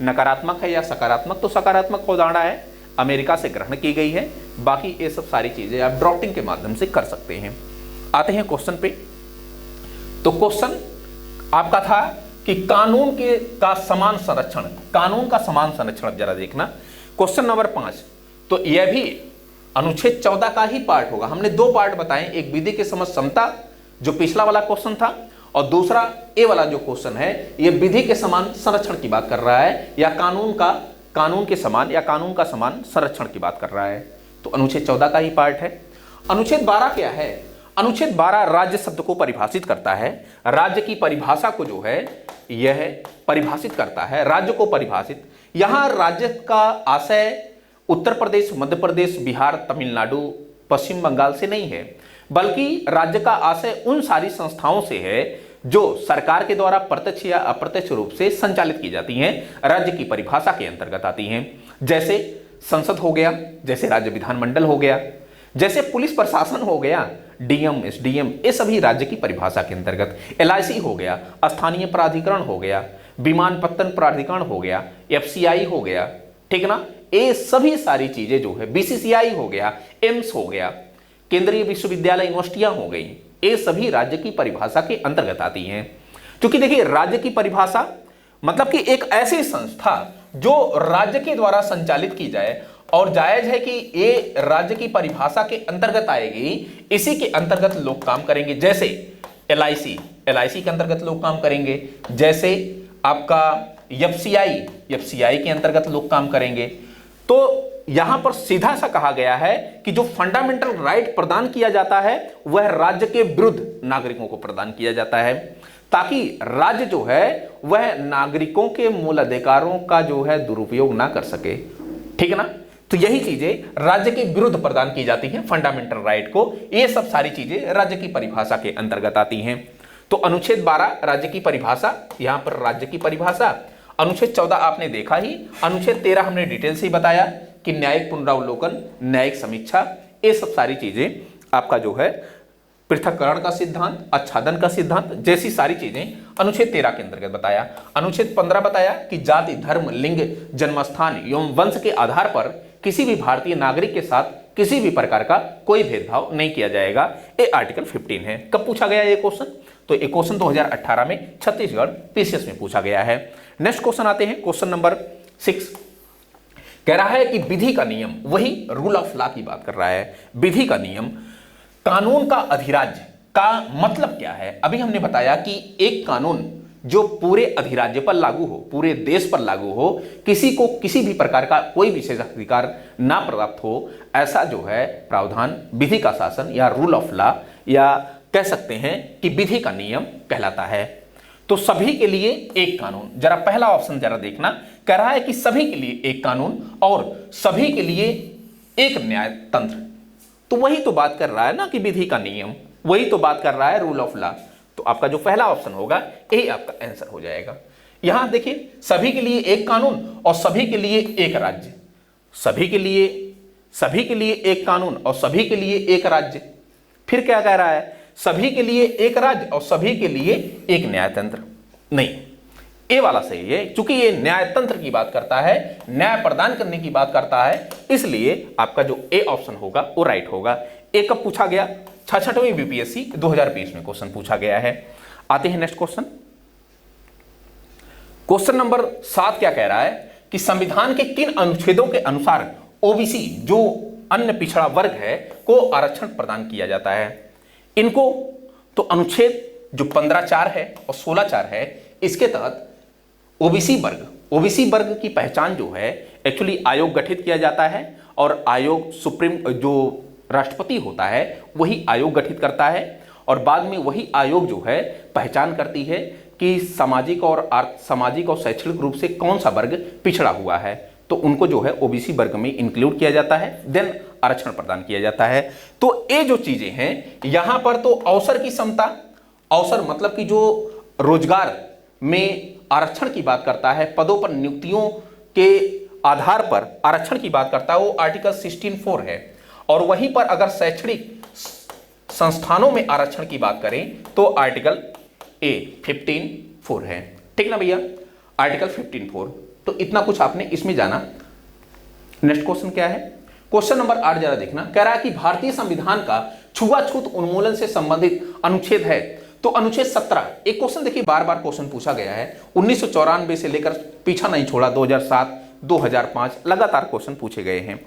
नकारात्मक है या सकारात्मक, तो सकारात्मक अवधारणा है, अमेरिका से ग्रहण की गई है। बाकी ये सब सारी चीजें आप ड्राफ्टिंग के माध्यम से कर सकते हैं। आते हैं क्वेश्चन पे। तो क्वेश्चन आपका था कि कानून के का समान संरक्षण, कानून का समान संरक्षण जरा देखना। क्वेश्चन नंबर 5, तो यह भी अनुच्छेद 14 का ही पार्ट होगा। हमने दो पार्ट बताए, एक विधि के समझ समता जो पिछला वाला क्वेश्चन था, और दूसरा ए वाला जो क्वेश्चन है यह विधि के समान संरक्षण की बात कर रहा है, या कानून के समान या कानून का समान संरक्षण की बात कर रहा है। तो अनुच्छेद 14 का ही पार्ट है। अनुच्छेद 12 क्या है? अनुच्छेद 12 राज्य शब्द को परिभाषित करता है। राज्य की परिभाषा को जो है यह परिभाषित करता है, राज्य को परिभाषित। यहां राज्य का आशय उत्तर प्रदेश, मध्य प्रदेश, बिहार, तमिलनाडु, पश्चिम बंगाल से नहीं है, बल्कि राज्य का आशय उन सारी संस्थाओं से है जो सरकार के द्वारा प्रत्यक्ष या अप्रत्यक्ष रूप से संचालित की जाती हैं, राज्य की परिभाषा के अंतर्गत आती हैं। जैसे संसद हो गया, जैसे राज्य विधानमंडल हो गया, जैसे पुलिस प्रशासन हो गया, DM, SDM, ये सभी राज्य की परिभाषा के अंतर्गत। LIC हो गया, स्थानीय प्राधिकरण हो गया, विमानपत्तन प्राधिकरण हो गया, FCI हो गया, ठीक ना, ये सभी सारी चीजें जो है, BCCI हो गया, एम्स हो गया, केंद्रीय विश्वविद्यालय यूनिवर्सिटियां हो गई, ये सभी राज्य की परिभाषा के अंतर्गत आती हैं। क्योंकि देखिए राज्य की परिभाषा मतलब कि एक ऐसी संस्था जो राज्य के द्वारा संचालित की जाए, और जायज है कि ये राज्य की परिभाषा के अंतर्गत आएगी, इसी के अंतर्गत लोग काम करेंगे। जैसे LIC के अंतर्गत लोग काम करेंगे, जैसे आपका FCI के अंतर्गत लोग काम करेंगे। तो यहां पर सीधा सा कहा गया है कि जो फंडामेंटल राइट प्रदान किया जाता है वह राज्य के विरुद्ध नागरिकों को प्रदान किया जाता है, ताकि राज्य जो है वह नागरिकों के मूल अधिकारों का जो है दुरुपयोग ना कर सके, ठीक है ना। तो यही चीजें राज्य के विरुद्ध प्रदान की जाती हैं, फंडामेंटल राइट को। ये सब सारी चीजें राज्य की परिभाषा के अंतर्गत आती हैं। तो अनुच्छेद 12 राज्य की परिभाषा, यहां पर राज्य की परिभाषा। अनुच्छेद 14 आपने देखा ही। अनुच्छेद 13 हमने डिटेल से ही बताया कि न्यायिक पुनरावलोकन, न्यायिक समीक्षा, ये सब सारी चीजें आपका जो है पृथक्करण का सिद्धांत, आच्छादन का सिद्धांत जैसी सारी चीजें अनुच्छेद 13 के अंतर्गत बताया। अनुच्छेद 15 बताया कि जाति, धर्म, लिंग, जन्मस्थान एवं वंश के आधार पर किसी भी भारतीय नागरिक के साथ किसी भी प्रकार का कोई भेदभाव नहीं किया जाएगा। ये आर्टिकल 15 है। कब पूछा गया ये क्वेश्चन? तो ये क्वेश्चन 2018 में छत्तीसगढ़ PCS में पूछा गया है। नेक्स्ट क्वेश्चन आते हैं, क्वेश्चन नंबर 6 कह रहा है कि विधि का नियम, वही रूल ऑफ लॉ की बात कर रहा है। विधि का नियम, कानून का अधिराज्य का मतलब क्या है? अभी हमने बताया कि एक कानून जो पूरे अधिराज्य पर लागू हो, पूरे देश पर लागू हो, किसी को किसी भी प्रकार का कोई विशेष अधिकार ना प्राप्त हो, ऐसा जो है प्रावधान विधि का शासन या रूल ऑफ लॉ या कह सकते हैं कि विधि का नियम कहलाता है। तो सभी के लिए एक कानून, जरा पहला ऑप्शन जरा देखना, कह रहा है कि सभी के लिए एक कानून और सभी के लिए एक न्याय तंत्र। तो वही तो बात कर रहा है ना कि विधि का नियम, वही तो बात कर रहा है रूल ऑफ लॉ। तो आपका जो पहला ऑप्शन होगा यही आपका आंसर हो जाएगा। यहां देखिए, सभी के लिए एक कानून और सभी के लिए एक राज्य, सभी के लिए एक कानून और सभी के लिए एक राज्य। फिर क्या कह रहा है, सभी के लिए एक राज्य और सभी के लिए एक न्यायतंत्र। नहीं, ए वाला सही है, क्योंकि ये न्यायतंत्र की बात करता है, न्याय प्रदान करने की बात करता है, इसलिए आपका जो ए ऑप्शन होगा वो राइट होगा। ए कब पूछा गया, 66वीं बीपीएससी 2020 में क्वेश्चन पूछा गया है। आते हैं नेक्स्ट क्वेश्चन। क्वेश्चन नंबर 7 क्या कह रहा है कि संविधान के किन अनुच्छेदों के अनुसार ओबीसी जो अन्य पिछड़ा वर्ग है को आरक्षण प्रदान किया जाता है। इनको तो अनुच्छेद जो 15(4) है और 16(4) है, इसके तहत ओबीसी वर्ग की पहचान जो है एक्चुअली आयोग गठित किया जाता है और आयोग सुप्रीम जो राष्ट्रपति होता है वही आयोग गठित करता है और बाद में वही आयोग जो है पहचान करती है कि सामाजिक और शैक्षणिक रूप से कौन सा वर्ग पिछड़ा हुआ है, तो उनको जो है ओबीसी वर्ग में इंक्लूड किया जाता है, देन आरक्षण प्रदान किया जाता है। तो ये जो चीजें हैं यहां पर तो अवसर की समता, अवसर मतलब कि जो रोजगार में आरक्षण की बात करता है, पदों पर नियुक्तियों के आधार पर आरक्षण की बात करता है, वो आर्टिकल 16(4) है। और वहीं पर अगर शैक्षणिक संस्थानों में आरक्षण की बात करें तो आर्टिकल 15(4) है। ठीक ना भैया, आर्टिकल 15(4). तो इतना कुछ आपने इसमें जाना। नेक्स्ट क्वेश्चन क्या है, क्वेश्चन नंबर 8 जरा देखना। कह रहा है कि भारतीय संविधान का छुआछूत उन्मूलन से संबंधित अनुच्छेद है, तो अनुच्छेद 17। एक क्वेश्चन देखिए, बार बार क्वेश्चन पूछा गया है, 1994 से लेकर पीछा नहीं छोड़ा, 2007, 2005 लगातार क्वेश्चन पूछे गए हैं।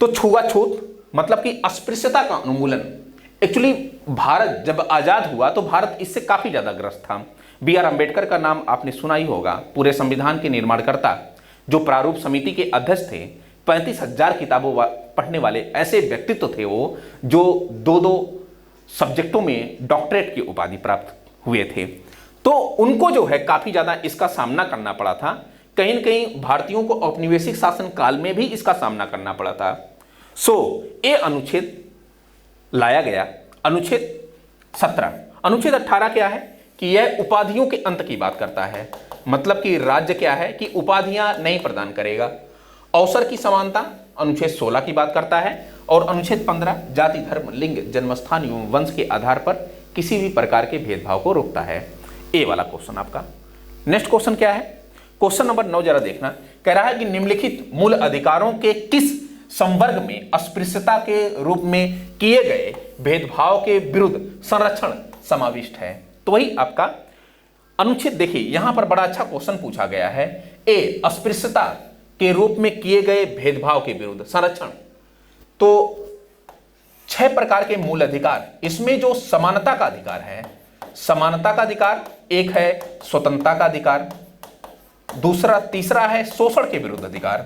तो छुआछूत मतलब कि अस्पृश्यता का उन्मूलन। एक्चुअली भारत जब आजाद हुआ तो भारत इससे काफी ज्यादा ग्रस्त था। बी.आर. अम्बेडकर का नाम आपने सुना ही होगा, पूरे संविधान के निर्माणकर्ता, जो प्रारूप समिति के अध्यक्ष थे। 35,000 किताबों पढ़ने वाले ऐसे व्यक्तित्व थे वो, जो दो सब्जेक्टों में डॉक्टरेट की उपाधि प्राप्त हुए थे। तो उनको जो है काफी ज्यादा इसका सामना करना पड़ा था। कहीं न कहीं भारतीयों को औपनिवेशिक शासन काल में भी इसका सामना करना पड़ा था। ये अनुच्छेद लाया गया, अनुच्छेद 17। अनुच्छेद 18 क्या है कि यह उपाधियों के अंत की बात करता है, मतलब कि राज्य क्या है कि उपाधियां नहीं प्रदान करेगा। अवसर की समानता अनुच्छेद 16 की बात करता है और अनुच्छेद 15 जाति, धर्म, लिंग, जन्मस्थान एवं वंश के आधार पर किसी भी प्रकार के भेदभाव को रोकता है। ए वाला क्वेश्चन आपका। नेक्स्ट क्वेश्चन क्या है, क्वेश्चन नंबर 9 जरा देखना। कह रहा है कि निम्नलिखित मूल अधिकारों के किस संवर्ग में अस्पृश्यता के रूप में किए गए भेदभाव के विरुद्ध संरक्षण समाविष्ट है। तो वही आपका अनुच्छेद, देखिए यहां पर बड़ा अच्छा क्वेश्चन पूछा गया है। ए, अस्पृश्यता के रूप में किए गए भेदभाव के विरुद्ध संरक्षण। तो 6 प्रकार के मूल अधिकार, इसमें जो समानता का अधिकार है, समानता का अधिकार एक है, स्वतंत्रता का अधिकार तीसरा है शोषण के विरुद्ध अधिकार,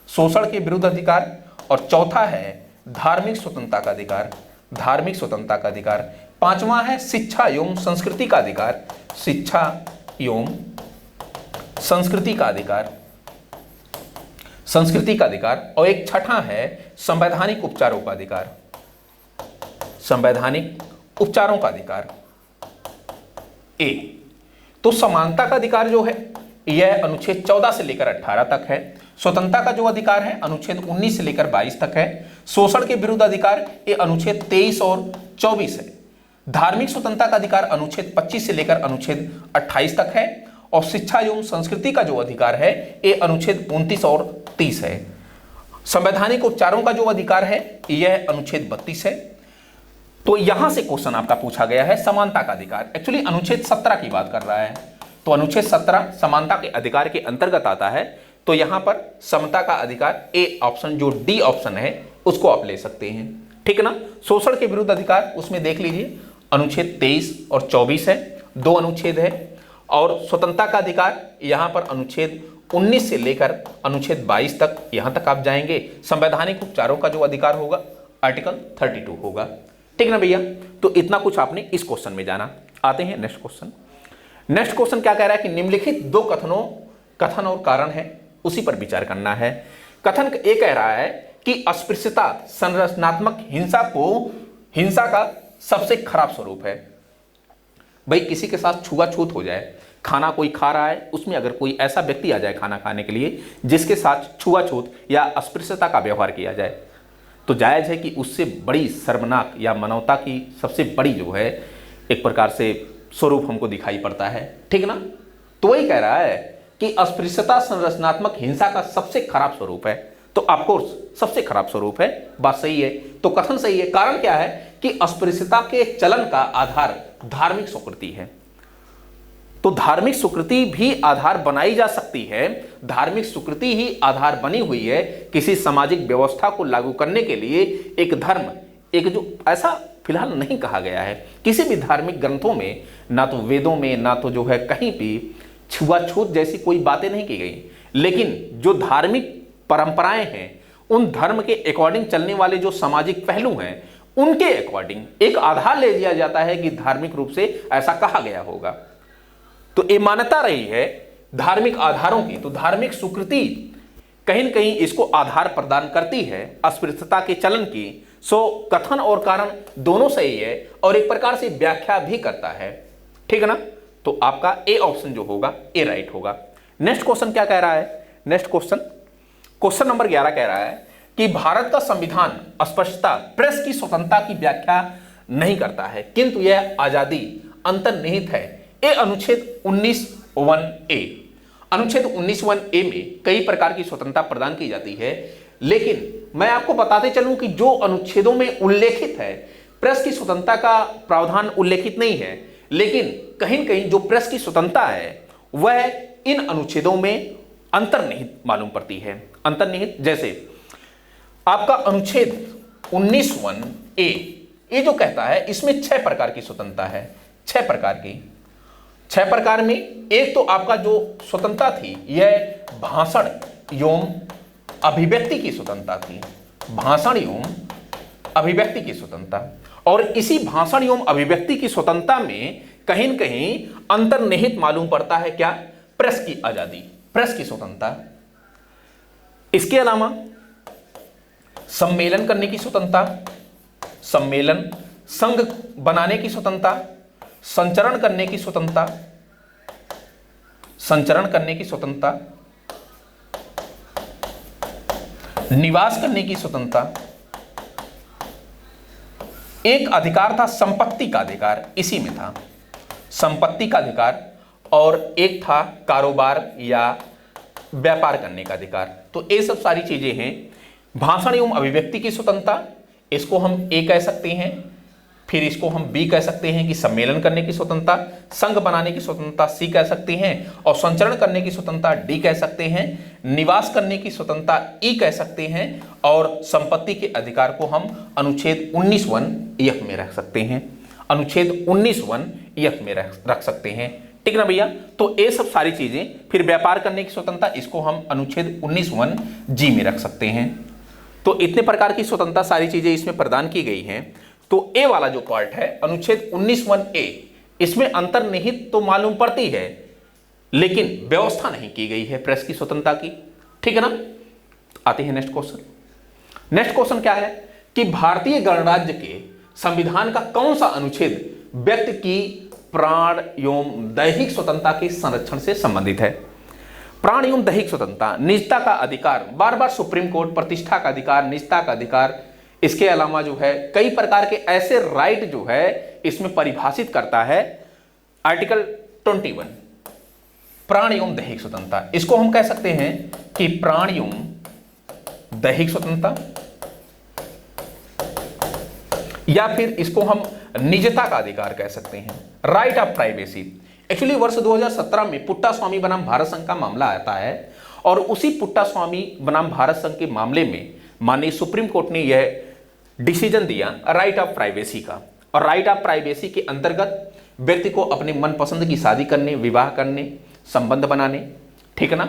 शोषण के विरुद्ध अधिकार, और चौथा है धार्मिक स्वतंत्रता का अधिकार, धार्मिक स्वतंत्रता का अधिकार। 5वां है शिक्षा एवं संस्कृति का अधिकार, शिक्षा एवं संस्कृति का अधिकार, संस्कृति का अधिकार। और एक छठा है संवैधानिक उपचारों का अधिकार, संवैधानिक उपचारों का अधिकार। ए, तो समानता का अधिकार जो है यह अनुच्छेद 14 से लेकर 18 तक है। स्वतंत्रता का जो अधिकार है अनुच्छेद 19 से लेकर 22 तक है। शोषण के विरुद्ध अधिकार ये अनुच्छेद 23 और 24 है। धार्मिक स्वतंत्रता का अधिकार अनुच्छेद 25 से लेकर अनुच्छेद 28 तक है। और शिक्षा एवं संस्कृति का जो अधिकार है ये अनुच्छेद 29 और 30 है। संवैधानिक उपचारों का जो अधिकार है यह अनुच्छेद 32 है। तो यहां से क्वेश्चन आपका पूछा गया है समानता का अधिकार, एक्चुअली अनुच्छेद 17 की बात कर रहा है। तो अनुच्छेद 17 समानता के अधिकार के अंतर्गत आता है। तो यहां पर समता का अधिकार ए ऑप्शन, जो डी ऑप्शन है उसको आप ले सकते हैं, ठीक ना। शोषण के विरुद्ध अधिकार उसमें देख लीजिए अनुच्छेद 23 और 24 है, 2 अनुच्छेद है। और स्वतंत्रता का अधिकार यहां पर अनुच्छेद 19 से लेकर अनुच्छेद 22 तक, यहां तक आप जाएंगे। संवैधानिक उपचारों का जो अधिकार होगा आर्टिकल 32 होगा, ठीक ना भैया। तो इतना कुछ आपने इस क्वेश्चन में जाना। आते हैं नेक्स्ट क्वेश्चन। नेक्स्ट क्वेश्चन क्या कह रहा है कि निम्नलिखित 2 कथन और कारण है, उसी पर विचार करना है। कथन ये कह रहा है कि अस्पृश्यता संरचनात्मक हिंसा का सबसे खराब स्वरूप है। भाई किसी के साथ छुआछूत हो जाए, खाना कोई खा रहा है, उसमें अगर कोई ऐसा व्यक्ति आ जाए खाना खाने के लिए जिसके साथ छुआछूत या अस्पृश्यता का व्यवहार किया जाए, तो जायज़ है कि उससे बड़ी शर्मनाक या मानवता की सबसे बड़ी जो है एक प्रकार से स्वरूप हमको दिखाई पड़ता है, ठीक ना। तो वही कह रहा है कि अस्पृश्यता संरचनात्मक हिंसा का सबसे खराब स्वरूप है। तो ऑफकोर्स सबसे खराब स्वरूप है, बात सही है। तो कथन सही है। कारण क्या है कि अस्पृश्यता के चलन का आधार धार्मिक स्वीकृति है। तो धार्मिक स्वीकृति भी आधार बनाई जा सकती है, धार्मिक स्वीकृति ही आधार बनी हुई है किसी सामाजिक व्यवस्था को लागू करने के लिए। एक धर्म, एक जो ऐसा फिलहाल नहीं कहा गया है किसी भी धार्मिक ग्रंथों में, ना तो वेदों में, ना तो जो है कहीं भी छुआछूत जैसी कोई बातें नहीं की गई, लेकिन जो धार्मिक परंपराएं हैं उन धर्म के अकॉर्डिंग चलने वाले जो सामाजिक पहलू हैं उनके अकॉर्डिंग एक आधार ले लिया जाता है कि धार्मिक रूप से ऐसा कहा गया होगा। तो ये मान्यता रही है धार्मिक आधारों की। तो धार्मिक स्वीकृति कहीं न कहीं इसको आधार प्रदान करती है अस्पृश्यता के चलन की। सो कथन और कारण दोनों सही है और एक प्रकार से व्याख्या भी करता है, ठीक है ना। तो आपका ए ऑप्शन जो होगा ए राइट होगा। नेक्स्ट क्वेश्चन क्या कह रहा है? नेक्स्ट क्वेश्चन नंबर 11 कह रहा है कि भारत का संविधान अस्पष्टता, प्रेस की स्वतंत्रता की व्याख्या नहीं करता है, किंतु यह आजादी अंतर्निहित है। ए अनुच्छेद 19(1)(a)। अनुच्छेद 19(1)(a) में कई प्रकार की स्वतंत्रता प्रदान की जाती है, लेकिन मैं आपको बताते चलूं कि जो अनुच्छेदों में उल्लेखित है प्रेस की स्वतंत्रता का प्रावधान उल्लेखित नहीं है, लेकिन कहीं न कहीं जो प्रेस की स्वतंत्रता है वह इन अनुच्छेदों में अंतर्निहित मालूम पड़ती है। अंतर्निहित जैसे आपका अनुच्छेद 19(1)(a) ये जो कहता है इसमें 6 प्रकार की स्वतंत्रता है। 6 प्रकार की, 6 प्रकार में एक तो आपका जो स्वतंत्रता थी यह भाषण एवं अभिव्यक्ति की स्वतंत्रता थी। भाषण एवं अभिव्यक्ति की स्वतंत्रता। और इसी भाषण एवं अभिव्यक्ति की स्वतंत्रता में कहीं न कहीं अंतर्निहित मालूम पड़ता है क्या? प्रेस की आजादी, प्रेस की स्वतंत्रता। इसके अलावा सम्मेलन करने की स्वतंत्रता, सम्मेलन संघ बनाने की स्वतंत्रता, संचरण करने की स्वतंत्रता, संचरण करने की स्वतंत्रता, निवास करने की स्वतंत्रता। एक अधिकार था संपत्ति का अधिकार, इसी में था संपत्ति का अधिकार, और एक था कारोबार या व्यापार करने का अधिकार। तो ये सब सारी चीजें हैं। भाषण एवं अभिव्यक्ति की स्वतंत्रता, इसको हम ए कह सकते हैं, फिर इसको हम बी कह सकते हैं कि सम्मेलन करने की स्वतंत्रता, संघ बनाने की स्वतंत्रता सी कह सकते हैं, और संचरण करने की स्वतंत्रता डी कह सकते हैं, निवास करने की स्वतंत्रता ई कह सकते हैं, और संपत्ति के अधिकार को हम अनुच्छेद 19(1)(f) में रख सकते हैं। अनुच्छेद 19(1)(f) में रख सकते हैं, ठीक ना भैया। तो ये सब सारी चीजें, फिर व्यापार करने की स्वतंत्रता, इसको हम अनुच्छेद 19(1)(g) में रख सकते हैं। तो इतने प्रकार की स्वतंत्रता सारी चीजें इसमें प्रदान की गई हैं। तो ए वाला जो पार्ट है अनुच्छेद 19(1)(a), इसमें अंतर्निहित तो मालूम पड़ती है, लेकिन व्यवस्था नहीं की गई है प्रेस की स्वतंत्रता की, ठीक है ना। आते हैं नेक्स्ट क्वेश्चन। नेक्स्ट क्वेश्चन क्या है कि भारतीय गणराज्य के संविधान का कौन सा अनुच्छेद व्यक्ति की प्राण एवं दैहिक स्वतंत्रता के संरक्षण से संबंधित है? प्राण एवं दैहिक स्वतंत्रता, निजता का अधिकार, बार बार सुप्रीम कोर्ट, प्रतिष्ठा का अधिकार, निजता का अधिकार, इसके अलावा जो है कई प्रकार के ऐसे राइट जो है इसमें परिभाषित करता है आर्टिकल 21, प्राण एवं दैहिक स्वतंत्रता। इसको हम कह सकते हैं कि प्राण एवं दैहिक स्वतंत्रता, या फिर इसको हम निजता का अधिकार कह सकते हैं, राइट ऑफ प्राइवेसी। एक्चुअली वर्ष 2017 में पुट्टा स्वामी बनाम भारत संघ का मामला आता है, और उसी पुट्टा स्वामी बनाम भारत संघ के मामले में माननीय सुप्रीम कोर्ट ने यह डिसीजन दिया राइट ऑफ प्राइवेसी का। और राइट ऑफ प्राइवेसी के अंतर्गत व्यक्ति को अपने मनपसंद की शादी करने, विवाह करने, संबंध बनाने, ठीक है ना।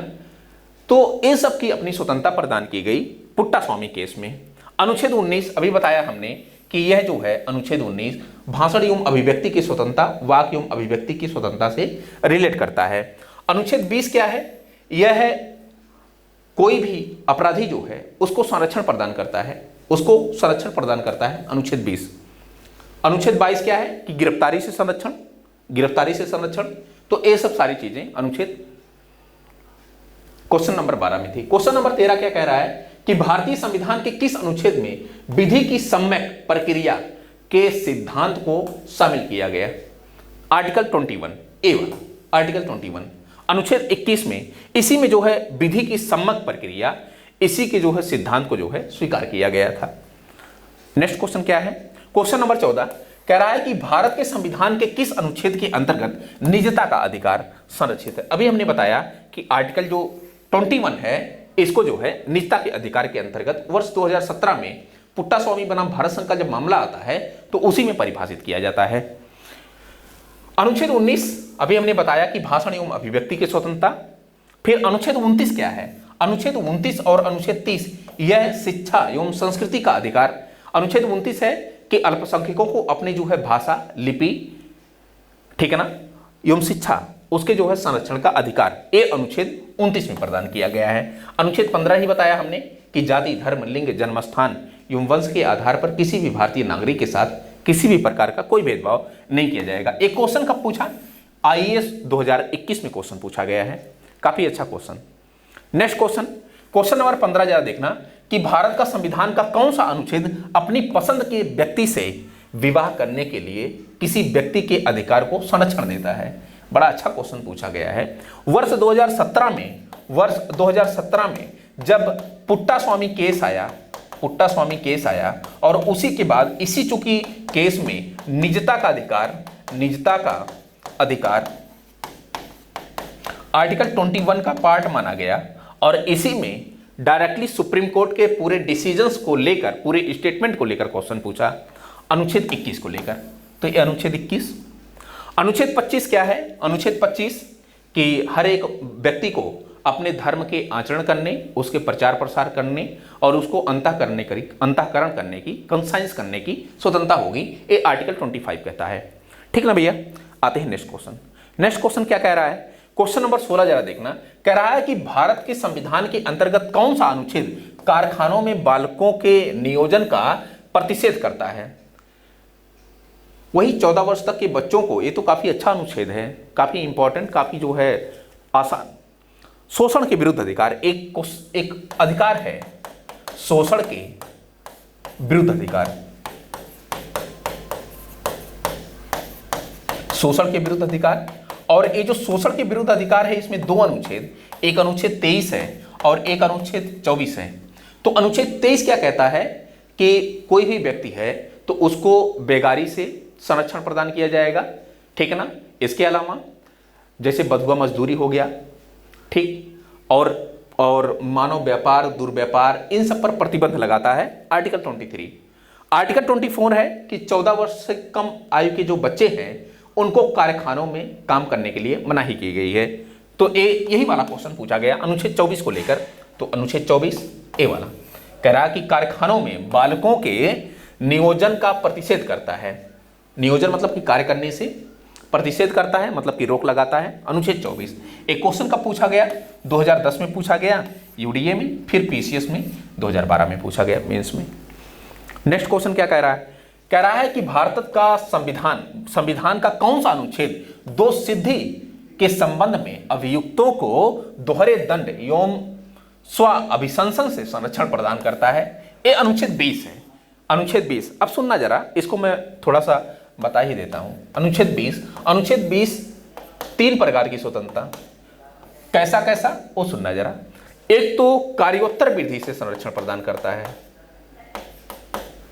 तो इन सब की अपनी स्वतंत्रता प्रदान की गई पुट्टा स्वामी केस में। अनुच्छेद 19 अभी बताया हमने कि यह जो है अनुच्छेद 19 भाषण एवं अभिव्यक्ति की स्वतंत्रता, वाक एवं अभिव्यक्ति की स्वतंत्रता से रिलेट करता है। अनुच्छेद 20 क्या है? यह है कोई भी अपराधी जो है उसको संरक्षण प्रदान करता है, उसको संरक्षण प्रदान करता है अनुच्छेद 20। अनुच्छेद 22 क्या है कि गिरफ्तारी से संरक्षण, गिरफ्तारी से संरक्षण। तो ये सब सारी चीजें अनुच्छेद क्वेश्चन नंबर 12 में थी। क्वेश्चन नंबर 13 क्या कह रहा है कि भारतीय संविधान के किस अनुच्छेद में विधि की सम्यक प्रक्रिया के सिद्धांत को शामिल किया गया? आर्टिकल 21 A1, आर्टिकल 21 अनुच्छेद 21 में इसी में जो है विधि की सम्यक प्रक्रिया, इसी के जो है सिद्धांत को जो है स्वीकार किया गया था। नेक्स्ट क्वेश्चन क्या है? क्वेश्चन नंबर 14 कह रहा है कि भारत के संविधान के किस अनुच्छेद के अंतर्गत निजता का अधिकार संरक्षित है? अभी हमने बताया कि आर्टिकल जो 21 है इसको जो है निजता के अधिकार के अंतर्गत वर्ष 2017 में पुट्टास्वामी बनाम भारत संघ का जब मामला आता है तो उसी में परिभाषित किया जाता है। अनुच्छेद 19 अभी हमने बताया कि भाषण एवं अभिव्यक्ति की स्वतंत्रता। फिर अनुच्छेद 29 क्या है? अनुच्छेद 29 और अनुच्छेद 30 यह शिक्षा एवं संस्कृति का अधिकार। अनुच्छेद 29 है कि अल्पसंख्यकों को अपनी जो है भाषा, लिपि, ठीक है ना, एवं शिक्षा उसके जो है संरक्षण का अधिकार, ये अनुच्छेद 29 में प्रदान किया गया है। अनुच्छेद 15 ही बताया हमने कि जाति, धर्म, लिंग, जन्मस्थान एवं वंश के आधार पर किसी भी भारतीय नागरिक के साथ किसी भी प्रकार का कोई भेदभाव नहीं किया जाएगा। एक क्वेश्चन कब पूछा? IAS 2021 में क्वेश्चन पूछा गया है, काफी अच्छा question. Next question, question number 15 जरा देखना कि भारत का संविधान का कौन सा अनुच्छेद अपनी पसंद के व्यक्ति से विवाह करने के लिए किसी व्यक्ति के अधिकार को संरक्षण देता है? बड़ा अच्छा क्वेश्चन पूछा गया है। वर्ष 2017 में जब पुट्टास्वामी केस आया और उसी के बाद इसी चूंकि केस में निजता का अधिकार आर्टिकल 21 का पार्ट माना गया और इसी में डायरेक्टली सुप्रीम कोर्ट के पूरे डिसीजंस को लेकर, पूरे स्टेटमेंट को लेकर क्वेश्चन पूछा अनुच्छेद 21 को लेकर। तो ये अनुच्छेद 21। अनुच्छेद 25 क्या है? अनुच्छेद 25 कि हर एक व्यक्ति को अपने धर्म के आचरण करने, उसके प्रचार प्रसार करने और उसको अंतःकरण करने की, कंसाइंस करने की स्वतंत्रता होगी, ये आर्टिकल 25 कहता है। ठीक ना भैया? आते हैं नेक्स्ट क्वेश्चन। नेक्स्ट क्वेश्चन क्या कह रहा है? क्वेश्चन नंबर 16 जरा देखना, कह रहा है कि भारत के संविधान के अंतर्गत कौन सा अनुच्छेद कारखानों में बालकों के नियोजन का प्रतिषेध करता है? वही 14 वर्ष तक के बच्चों को, ये तो काफी अच्छा अनुच्छेद है, काफी इंपॉर्टेंट, काफी जो है आसान। शोषण के विरुद्ध अधिकार, एक अधिकार है शोषण के विरुद्ध अधिकार। शोषण के विरुद्ध अधिकार, और ये जो शोषण के विरुद्ध अधिकार है इसमें दो अनुच्छेद, एक अनुच्छेद 23 है और एक अनुच्छेद 24 है। तो अनुच्छेद 23 क्या कहता है कि कोई भी व्यक्ति है तो उसको बेगारी से संरक्षण प्रदान किया जाएगा, ठीक है ना। इसके अलावा जैसे बधुआ मजदूरी हो गया, ठीक, और मानव व्यापार, दुर्व्यापार, इन सब पर प्रतिबंध लगाता है आर्टिकल 23। आर्टिकल 24 है कि 14 वर्ष से कम आयु के जो बच्चे हैं उनको कारखानों में काम करने के लिए मनाही की गई है। तो यही वाला क्वेश्चन पूछा गया अनुच्छेद 24 को लेकर। तो अनुच्छेद 24 ए वाला कह रहा कि कारखानों में बालकों के नियोजन का प्रतिषेध करता है। नियोजन मतलब कि कार्य करने से प्रतिषेध करता है, मतलब कि रोक लगाता है। अनुच्छेद 24 एक क्वेश्चन कब पूछा गया? 2010 में पूछा गया यूडीए में, फिर पीसीएस में 2012 में पूछा गया मेंस में। नेक्स्ट क्वेश्चन क्या कह रहा है? कह रहा है कि भारत का संविधान का कौन सा अनुच्छेद दो सिद्धि के संबंध में अभियुक्तों को दोहरे दंड एवं स्व अभिशंसन से संरक्षण प्रदान करता है? ये अनुच्छेद 20 है। अनुच्छेद 20, अब सुनना जरा, इसको मैं थोड़ा सा बता ही देता हूं। अनुच्छेद 20 तीन प्रकार की स्वतंत्रता, कैसा कैसा वो सुनना जरा। एक तो कार्योत्तर विधि से संरक्षण प्रदान करता है,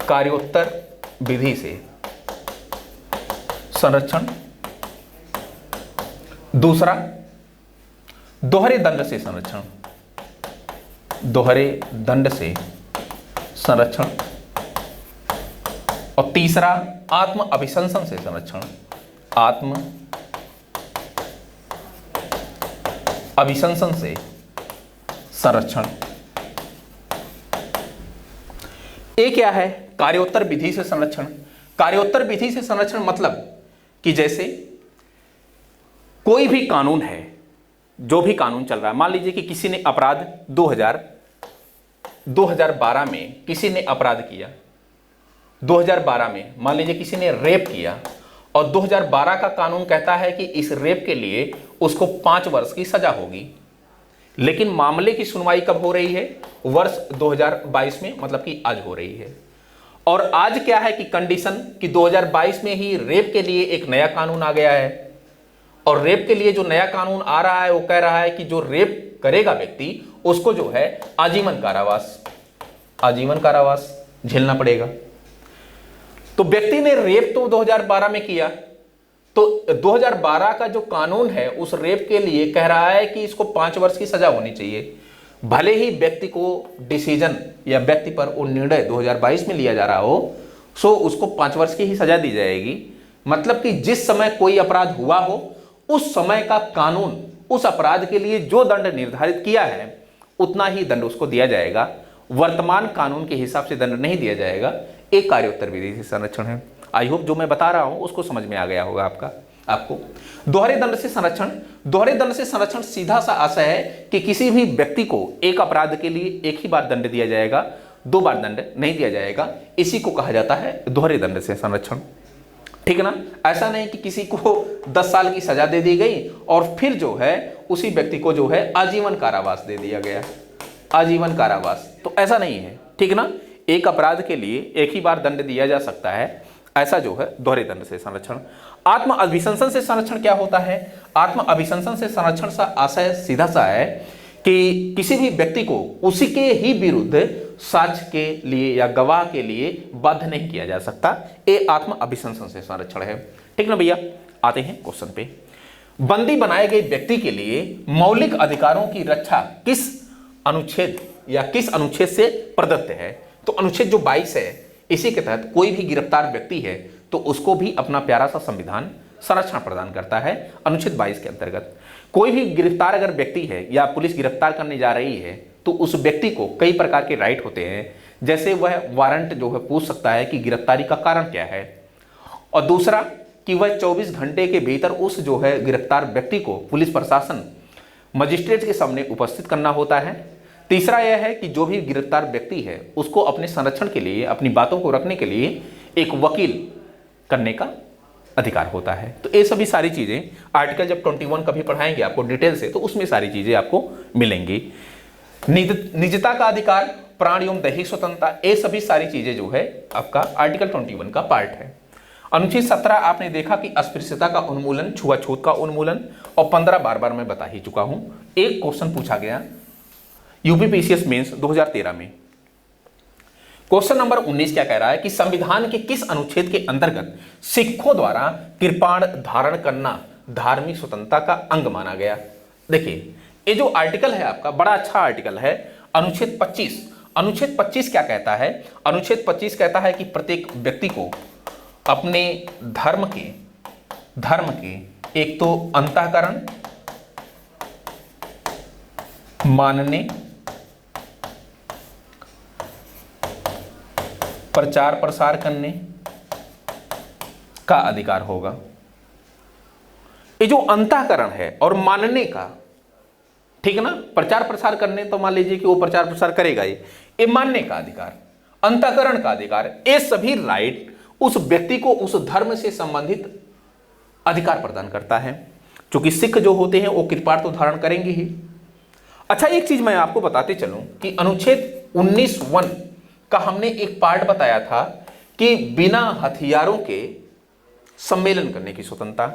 कार्योत्तर विधि से संरक्षण। दूसरा दोहरे दंड से संरक्षण, दोहरे दंड से संरक्षण। और तीसरा आत्म अभिशंसन से संरक्षण, आत्म अभिशंसन से संरक्षण। ये क्या है? कार्योत्तर विधि से संरक्षण। कार्योत्तर विधि से संरक्षण मतलब कि जैसे कोई भी कानून है, जो भी कानून चल रहा है, मान लीजिए कि किसी ने अपराध 2012 में किसी ने अपराध किया, 2012 में मान लीजिए किसी ने रेप किया और 2012 का कानून कहता है कि इस रेप के लिए उसको 5 वर्ष की सजा होगी। लेकिन मामले की सुनवाई कब हो रही है? वर्ष 2022 में, मतलब कि आज हो रही है। और आज क्या है कि कंडीशन कि 2022 में ही रेप के लिए एक नया कानून आ गया है। और रेप के लिए जो नया कानून आ रहा है वो कह रहा है कि जो रेप करेगा व्यक्ति उसको जो है आजीवन कारावास झेलना पड़ेगा। तो व्यक्ति ने रेप तो 2012 में किया, तो 2012 का जो कानून है उस रेप के लिए कह रहा है कि इसको 5 वर्ष की सजा होनी चाहिए। भले ही व्यक्ति को डिसीजन या व्यक्ति पर वो निर्णय 2022 में लिया जा रहा हो, सो उसको 5 वर्ष की ही सजा दी जाएगी। मतलब कि जिस समय कोई अपराध हुआ हो उस समय का कानून उस अपराध के लिए जो दंड निर्धारित किया है उतना ही दंड उसको दिया जाएगा। वर्तमान कानून के हिसाब से दंड नहीं दिया जाएगा। एक कार्योत्तर विधि से संरक्षण है। आई होप जो मैं बता रहा हूं उसको समझ में आ गया होगा आपको। दोहरे दंड से संरक्षण सीधा सा आशय है कि किसी भी व्यक्ति को एक अपराध के लिए एक ही बार दंड दिया जाएगा, 2 बार दंड नहीं दिया जाएगा। इसी को कहा जाता है दोहरे दंड से संरक्षण। ठीक है ना? ऐसा नहीं कि किसी को 10 साल की सजा दे दी गई और फिर जो है उसी व्यक्ति को जो है आजीवन कारावास दे दिया गया, आजीवन कारावास। तो ऐसा नहीं है, ठीक ना? एक अपराध के लिए एक ही बार दंड दिया जा सकता है, ऐसा जो है दोहरे दंड से संरक्षण। आत्म अभिशंसन से संरक्षण क्या होता है? आत्म अभिशंसन से संरक्षण सा आशय सीधा सा है कि किसी भी व्यक्ति को उसी के ही विरुद्ध साक्ष्य के लिए या गवाह के लिए बाध्य नहीं किया जा सकता। ये आत्म अभिशंसन से संरक्षण है। ठीक ना भैया? आते हैं क्वेश्चन पे। बंदी बनाए गए व्यक्ति के लिए मौलिक अधिकारों की रक्षा किस अनुच्छेद या किस अनुच्छेद से प्रदत्त है? तो अनुच्छेद जो 22 है, इसी के तहत कोई भी गिरफ्तार व्यक्ति है तो उसको भी अपना प्यारा सा संविधान संरक्षण प्रदान करता है। अनुच्छेद 22 के अंतर्गत कोई भी गिरफ्तार अगर व्यक्ति है या पुलिस गिरफ्तार करने जा रही है तो उस व्यक्ति को कई प्रकार के राइट होते हैं। जैसे वह वारंट जो है पूछ सकता है कि गिरफ्तारी का कारण क्या है, और दूसरा कि वह 24 घंटे के भीतर उस जो है गिरफ्तार व्यक्ति को पुलिस प्रशासन मजिस्ट्रेट के सामने उपस्थित करना होता है। तीसरा यह है कि जो भी गिरफ्तार व्यक्ति है उसको अपने संरक्षण के लिए, अपनी बातों को रखने के लिए एक वकील करने का अधिकार होता है। तो ये सभी सारी चीजें आर्टिकल जब 21 कभी पढ़ाएंगे आपको डिटेल से तो उसमें सारी चीजें आपको मिलेंगी। निजता का अधिकार, प्राण एवं दैहिक स्वतंत्रता, ये सभी सारी चीजें जो है आपका आर्टिकल 21 का पार्ट है। अनुच्छेद 17 आपने देखा कि अस्पृश्यता का उन्मूलन, छुआछूत का उन्मूलन, और 15 बार मैं बता ही चुका हूं। एक क्वेश्चन पूछा गया यूपीपीसीएस मेंस 2013 में। क्वेश्चन नंबर 19 क्या कह रहा है कि संविधान के किस अनुच्छेद के अंतर्गत सिखों द्वारा कृपाण धारण करना धार्मिक स्वतंत्रता का अंग माना गया? देखिए ये जो आर्टिकल है आपका बड़ा अच्छा आर्टिकल है, अनुच्छेद 25। अनुच्छेद 25 क्या कहता है? अनुच्छेद 25 कहता है कि प्रत्येक व्यक्ति को अपने धर्म के एक तो अंतःकरण, मानने, प्रचार प्रसार करने का अधिकार होगा। ये जो अंतःकरण है और मानने का, ठीक है ना? प्रचार प्रसार करने तो मान लीजिए कि वो प्रचार प्रसार करेगा ही, ये मानने का अधिकार, अंतःकरण का अधिकार, ये सभी राइट उस व्यक्ति को उस धर्म से संबंधित अधिकार प्रदान करता है। क्योंकि सिख जो होते हैं वो कृपाण तो धारण करेंगे ही। अच्छा एक चीज मैं आपको बताते चलूं कि अनुच्छेद 19(1) का हमने एक पार्ट बताया था कि बिना हथियारों के सम्मेलन करने की स्वतंत्रता,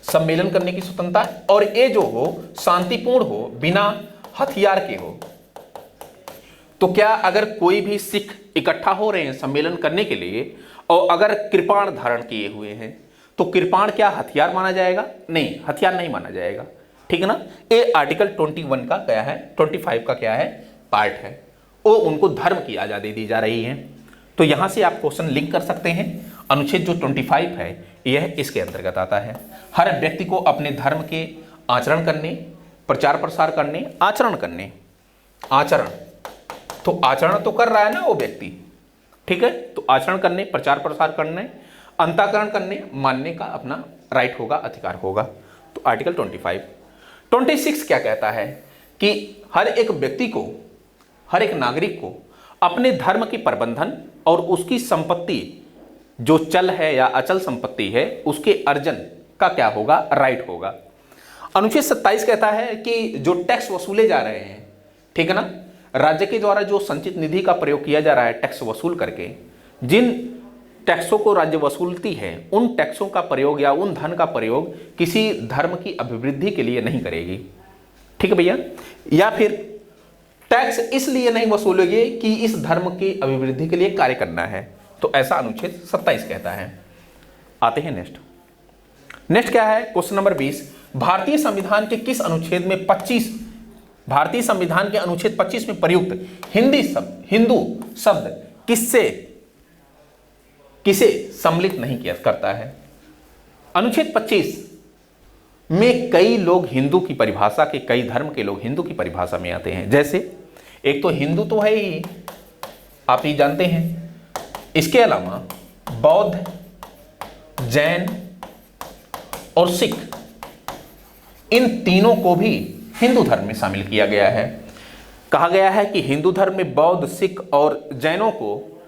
सम्मेलन करने की स्वतंत्रता, और ये जो हो शांतिपूर्ण हो, बिना हथियार के हो। तो क्या अगर कोई भी सिख इकट्ठा हो रहे हैं सम्मेलन करने के लिए और अगर कृपाण धारण किए हुए हैं तो कृपाण क्या हथियार माना जाएगा? नहीं, हथियार नहीं माना जाएगा। ठीक है ना? ये आर्टिकल 21 का क्या है, 25 का क्या है, पार्ट है। वो उनको धर्म की आजादी दी जा रही है। तो यहां से आप क्वेश्चन लिंक कर सकते हैं। अनुच्छेद जो 25 है यह इसके अंतर्गत आता है। हर व्यक्ति को अपने धर्म के आचरण करने, प्रचार प्रसार करने, आचरण तो आचरण तो कर रहा है ना वो व्यक्ति, ठीक है? तो आचरण करने, प्रचार प्रसार करने, अंतःकरण करने, मानने का अपना राइट होगा, अधिकार होगा। तो आर्टिकल 26 क्या कहता है कि हर एक व्यक्ति को, हर एक नागरिक को अपने धर्म की प्रबंधन और उसकी संपत्ति जो चल है या अचल संपत्ति है उसके अर्जन का क्या होगा, राइट होगा। अनुच्छेद 27 कहता है कि जो टैक्स वसूले जा रहे हैं, ठीक है ना, राज्य के द्वारा जो संचित निधि का प्रयोग किया जा रहा है टैक्स वसूल करके, जिन टैक्सों को राज्य वसूलती है उन टैक्सों का प्रयोग या उन धन का प्रयोग किसी धर्म की अभिवृद्धि के लिए नहीं करेगी, ठीक है भैया, या फिर टैक्स इसलिए नहीं वसूलेगी कि इस धर्म की अभिवृद्धि के लिए कार्य करना है। तो ऐसा अनुच्छेद 27 कहता है। आते हैं नेक्स्ट क्या है, क्वेश्चन नंबर 20, भारतीय संविधान के किस अनुच्छेद में 25, भारतीय संविधान के अनुच्छेद 25 में प्रयुक्त हिंदू शब्द किसे सम्मिलित नहीं किया करता है। अनुच्छेद 25 में कई लोग हिंदू की परिभाषा के, कई धर्म के लोग हिंदू की परिभाषा में आते हैं। जैसे एक तो हिंदू तो है ही, आप ही जानते हैं, इसके अलावा बौद्ध, जैन और सिख, इन तीनों को भी हिंदू धर्म में शामिल किया गया है। कहा गया है कि हिंदू धर्म में बौद्ध, सिख और जैनों को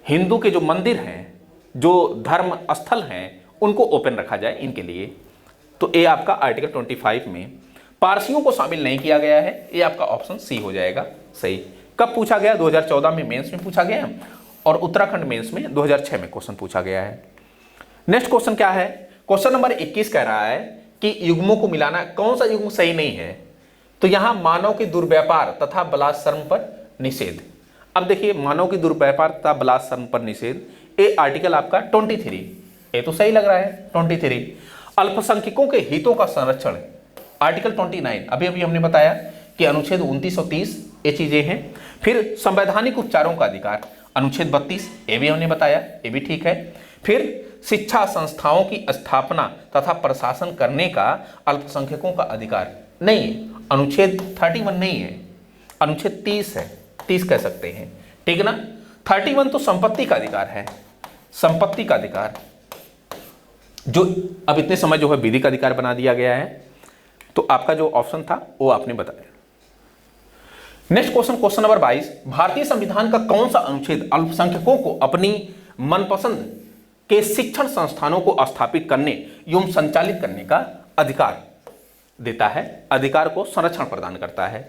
हिंदू के जो मंदिर हैं, जो धर्म स्थल हैं, उनको ओपन रखा जाए इनके लिए। तो ये आपका आर्टिकल 25 में पारसियों को शामिल नहीं किया गया है, ये आपका ऑप्शन सी हो जाएगा सही। कब पूछा गया, 2014 में मेंस में पूछा गया और उत्तराखंड मेंस में 2006 में क्वेश्चन पूछा गया है। नेक्स्ट क्वेश्चन क्या है, क्वेश्चन नंबर 21 कह रहा है कि युग्मों को मिलाना, कौन सा युग्म सही नहीं है। तो यहां मानव के दुर्व्यापार तथा बलात्सर्म पर निषेध। अब देखिए, मानव के दुर्व्यापार तथा बलात्सर्म पर निषेध, ये आर्टिकल आपका 23, ये तो सही लग रहा है 23। अल्पसंख्यकों के हितों का संरक्षण, आर्टिकल 29, अभी हमने बताया कि अनुच्छेद 29 और 30 ये चीजें हैं। फिर संवैधानिक उपचारों का अधिकार, अनुच्छेद 32, ये भी हमने बताया, ये भी ठीक है। फिर शिक्षा संस्थाओं की स्थापना तथा प्रशासन करने का अल्पसंख्यकों का अधिकार नहीं है, अनुच्छेद 31 नहीं है, अनुच्छेद 30 है, 30 कह सकते हैं, ठीक है ना। 31 तो संपत्ति का अधिकार है, संपत्ति का अधिकार, जो अब इतने समय जो है विधि का अधिकार बना दिया गया है। तो आपका जो ऑप्शन था वो आपने बताया। नेक्स्ट क्वेश्चन, क्वेश्चन नंबर 22, भारतीय संविधान का कौन सा अनुच्छेद अल्पसंख्यकों को अपनी मनपसंद के शिक्षण संस्थानों को स्थापित करने एवं संचालित करने का अधिकार देता है, अधिकार को संरक्षण प्रदान करता है।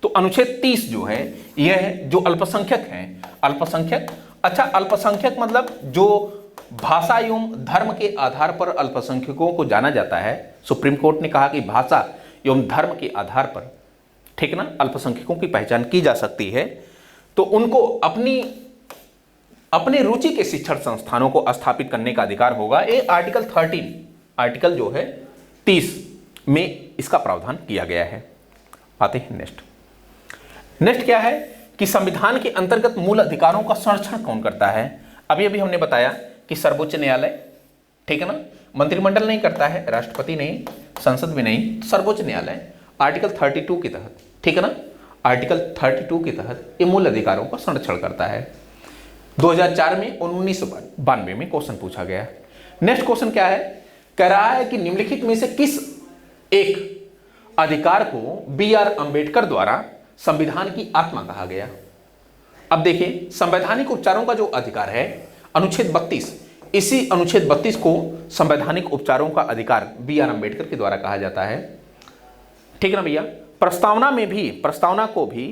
तो अनुच्छेद 30 जो है, यह जो अल्पसंख्यक हैं, अल्पसंख्यक, अच्छा अल्पसंख्यक मतलब जो भाषा एवं धर्म के आधार पर अल्पसंख्यकों को जाना जाता है। सुप्रीम कोर्ट ने कहा कि भाषा एवं धर्म के आधार पर, ठीक ना, अल्पसंख्यकों की पहचान की जा सकती है। तो उनको अपने रुचि के शिक्षण संस्थानों को स्थापित करने का अधिकार होगा। ये आर्टिकल 13, आर्टिकल जो है 30 में इसका प्रावधान किया गया है। आते हैं नेक्स्ट क्या है कि संविधान के अंतर्गत मूल अधिकारों का संरक्षण कौन करता है। अभी हमने बताया कि सर्वोच्च न्यायालय, ठीक है ना, मंत्रिमंडल नहीं करता है, राष्ट्रपति नहीं, संसद भी नहीं, सर्वोच्च न्यायालय आर्टिकल 32 के तहत, ठीक है ना, आर्टिकल 32 के तहत ये मूल अधिकारों का संरक्षण करता है। 2004 में और 1992 में क्वेश्चन पूछा गया। नेक्स्ट क्वेश्चन क्या है, कह रहा है कि निम्नलिखित में से किस एक अधिकार को बी.आर. अंबेडकर द्वारा संविधान की आत्मा कहा गया। अब देखिए, संवैधानिक उपचारों का जो अधिकार है, अनुच्छेद 32, इसी अनुच्छेद 32 को संवैधानिक उपचारों का अधिकार बी.आर. अंबेडकर के द्वारा कहा जाता है, ठीक है ना भैया। प्रस्तावना को भी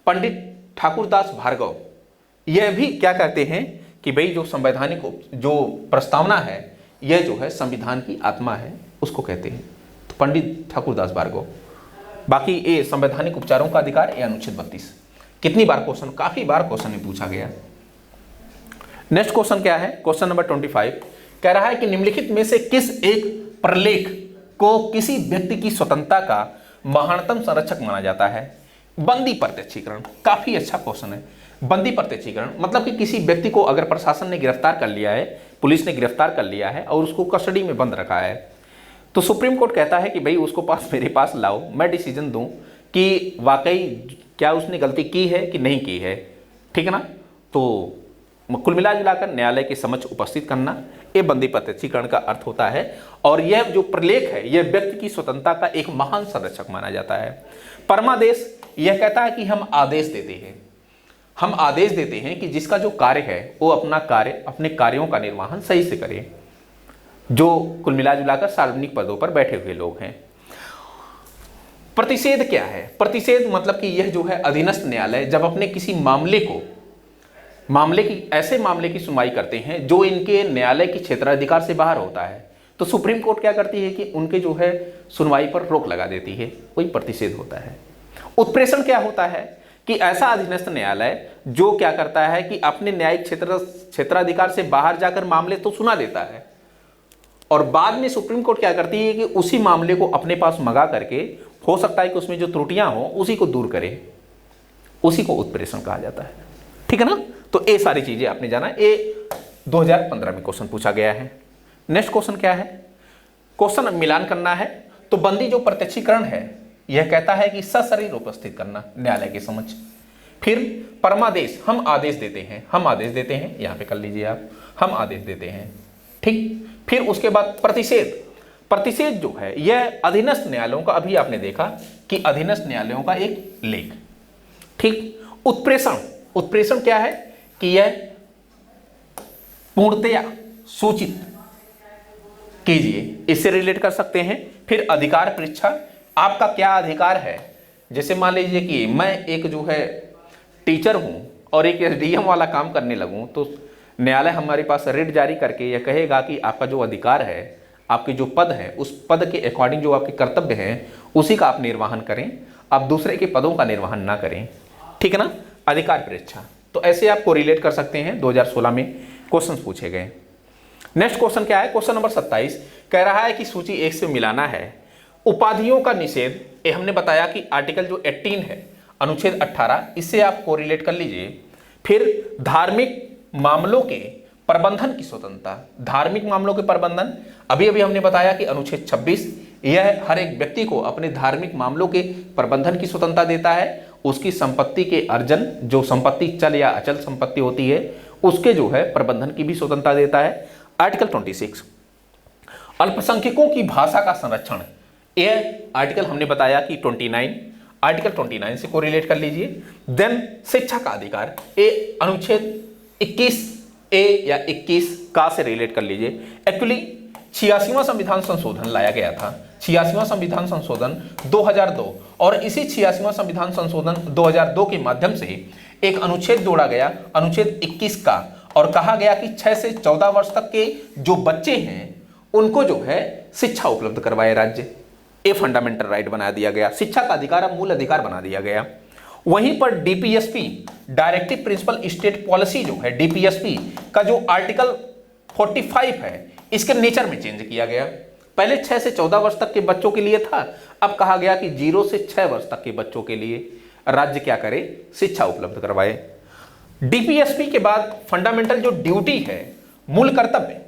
पंडित ठाकुरदास भार्गव यह भी क्या कहते हैं कि भाई जो संवैधानिक जो प्रस्तावना है, यह जो है संविधान की आत्मा है, उसको कहते हैं, तो पंडित ठाकुरदास भार्गव। बाकी ये संवैधानिक उपचारों का अधिकार, ये अनुच्छेद 32। कितनी बार क्वेश्चन, काफी बार क्वेश्चन में पूछा गया। नेक्स्ट क्वेश्चन क्या है, क्वेश्चन नंबर 25 कह रहा है कि निम्नलिखित में से किस एक प्रलेख को किसी व्यक्ति की स्वतंत्रता का महानतम संरक्षक माना जाता है। बंदी प्रत्यक्षीकरण, काफी अच्छा क्वेश्चन है। बंदी प्रत्यक्षीकरण मतलब कि किसी व्यक्ति को अगर प्रशासन ने गिरफ्तार कर लिया है, पुलिस ने गिरफ्तार कर लिया है और उसको कस्टडी में बंद रखा है, तो सुप्रीम कोर्ट कहता है कि भाई उसको मेरे पास लाओ, मैं डिसीजन दूं कि वाकई क्या उसने गलती की है कि नहीं की है, ठीक है ना। तो कुल मिला जुलाकर न्यायालय के समक्ष उपस्थित करना, ये बंदी प्रत्यक्षीकरण का अर्थ होता है। और यह जो प्रलेख है, यह व्यक्ति की स्वतंत्रता का एक महान संरक्षक माना जाता है। परमादेश यह कहता है कि हम आदेश देते हैं, हम आदेश देते हैं कि जिसका जो कार्य है वो अपने कार्यों का निर्वहन सही से करे, जो कुल मिला जुलाकर सार्वजनिक पदों पर बैठे हुए लोग हैं। प्रतिषेध क्या है? प्रतिषेध मतलब कि यह जो है अधीनस्थ न्यायालय जब अपने किसी ऐसे मामले की सुनवाई करते हैं जो इनके न्यायालय की क्षेत्राधिकार से बाहर होता है, तो सुप्रीम कोर्ट क्या करती है कि उनके जो है सुनवाई पर रोक लगा देती है, वही प्रतिषेध होता है। उत्प्रेषण क्या होता है कि ऐसा अधीनस्थ न्यायालय जो क्या करता है कि अपने न्यायिक क्षेत्राधिकार से बाहर जाकर मामले तो सुना देता है और बाद में सुप्रीम कोर्ट क्या करती है कि उसी मामले को अपने पास मंगा करके, हो सकता है कि उसमें जो त्रुटियां हो उसी को दूर करे, उसी को उत्प्रेषण कहा जाता है। ठीक है ना? तो ये सारी चीजें आपने जाना, ये 2015 में क्वेश्चन पूछा गया है। नेक्स्ट क्वेश्चन क्या है? क्वेश्चन मिलान करना है। तो बंदी जो प्रत्यक्षीकरण है यह कहता है कि सशरीर उपस्थित करना न्यायालय के समक्ष। फिर परमादेश, हम आदेश देते हैं, यहां पे कर लीजिए आप, हम आदेश देते हैं। ठीक। फिर उसके बाद प्रतिषेध जो है यह अधीनस्थ न्यायालयों का, अभी आपने देखा कि अधीनस्थ न्यायालयों का एक लेख। ठीक। उत्प्रेषण क्या है कि यह पूर्णतया सूचित कीजिए, इससे रिलेट कर सकते हैं। फिर अधिकार परीक्षा, आपका क्या अधिकार है। जैसे मान लीजिए कि मैं एक जो है टीचर हूं और एक एसडीएम वाला काम करने लगूं, तो न्यायालय हमारे पास रिट जारी करके यह कहेगा कि आपका जो अधिकार है, आपके जो पद है, उस पद के अकॉर्डिंग जो आपके कर्तव्य हैं उसी का आप निर्वहन करें, आप दूसरे के पदों का निर्वहन ना करें। ठीक है ना? अधिकार परीक्षा, तो ऐसे आप कोरिलेट कर सकते हैं। 2016 में क्वेश्चन पूछे गए। नेक्स्ट क्वेश्चन क्या है? क्वेश्चन नंबर 27 कह रहा है कि सूची 1 से मिलाना है। उपाधियों का निषेध, ये हमने बताया कि आर्टिकल जो 18 है, अनुच्छेद 18, इससे आप कोरिलेट कर लीजिए। फिर धार्मिक मामलों के प्रबंधन की स्वतंत्रता, धार्मिक मामलों के प्रबंधन, अभी हमने बताया कि अनुच्छेद 26 यह हर एक व्यक्ति को अपने धार्मिक मामलों के प्रबंधन की स्वतंत्रता देता है। उसकी संपत्ति के अर्जन, जो संपत्ति चल या अचल संपत्ति होती है, उसके जो है प्रबंधन की भी स्वतंत्रता देता है। आर्टिकल 26 अल्पसंख्यकों की भाषा का संरक्षण, यह आर्टिकल हमने बताया कि 29, आर्टिकल 29 से कोरिलेट कर लीजिए। देन शिक्षा का अधिकार, ये अनुच्छेद 21A या 21 का से रिलेट कर लीजिए। एक्चुअली 86वां संविधान संशोधन लाया गया था, 86वां संविधान संशोधन 2002, और इसी 86वां संविधान संशोधन 2002 के माध्यम से एक अनुच्छेद जोड़ा गया, अनुच्छेद 21 का, और कहा गया कि 6 से 14 वर्ष तक के जो बच्चे हैं उनको जो है शिक्षा उपलब्ध करवाए राज्य। ये फंडामेंटल राइट बना दिया गया, शिक्षा का अधिकार अब मूल अधिकार बना दिया गया। वहीं पर DPSP, directive principle state policy जो है, डीपीएसपी का जो आर्टिकल 45 है, इसके नेचर में चेंज किया गया। पहले 6 से 14 वर्ष तक के बच्चों के लिए था, अब कहा गया कि 0 से 6 वर्ष तक के बच्चों के लिए राज्य क्या करे, शिक्षा उपलब्ध करवाए। डीपीएसपी के बाद फंडामेंटल जो ड्यूटी है, मूल कर्तव्य,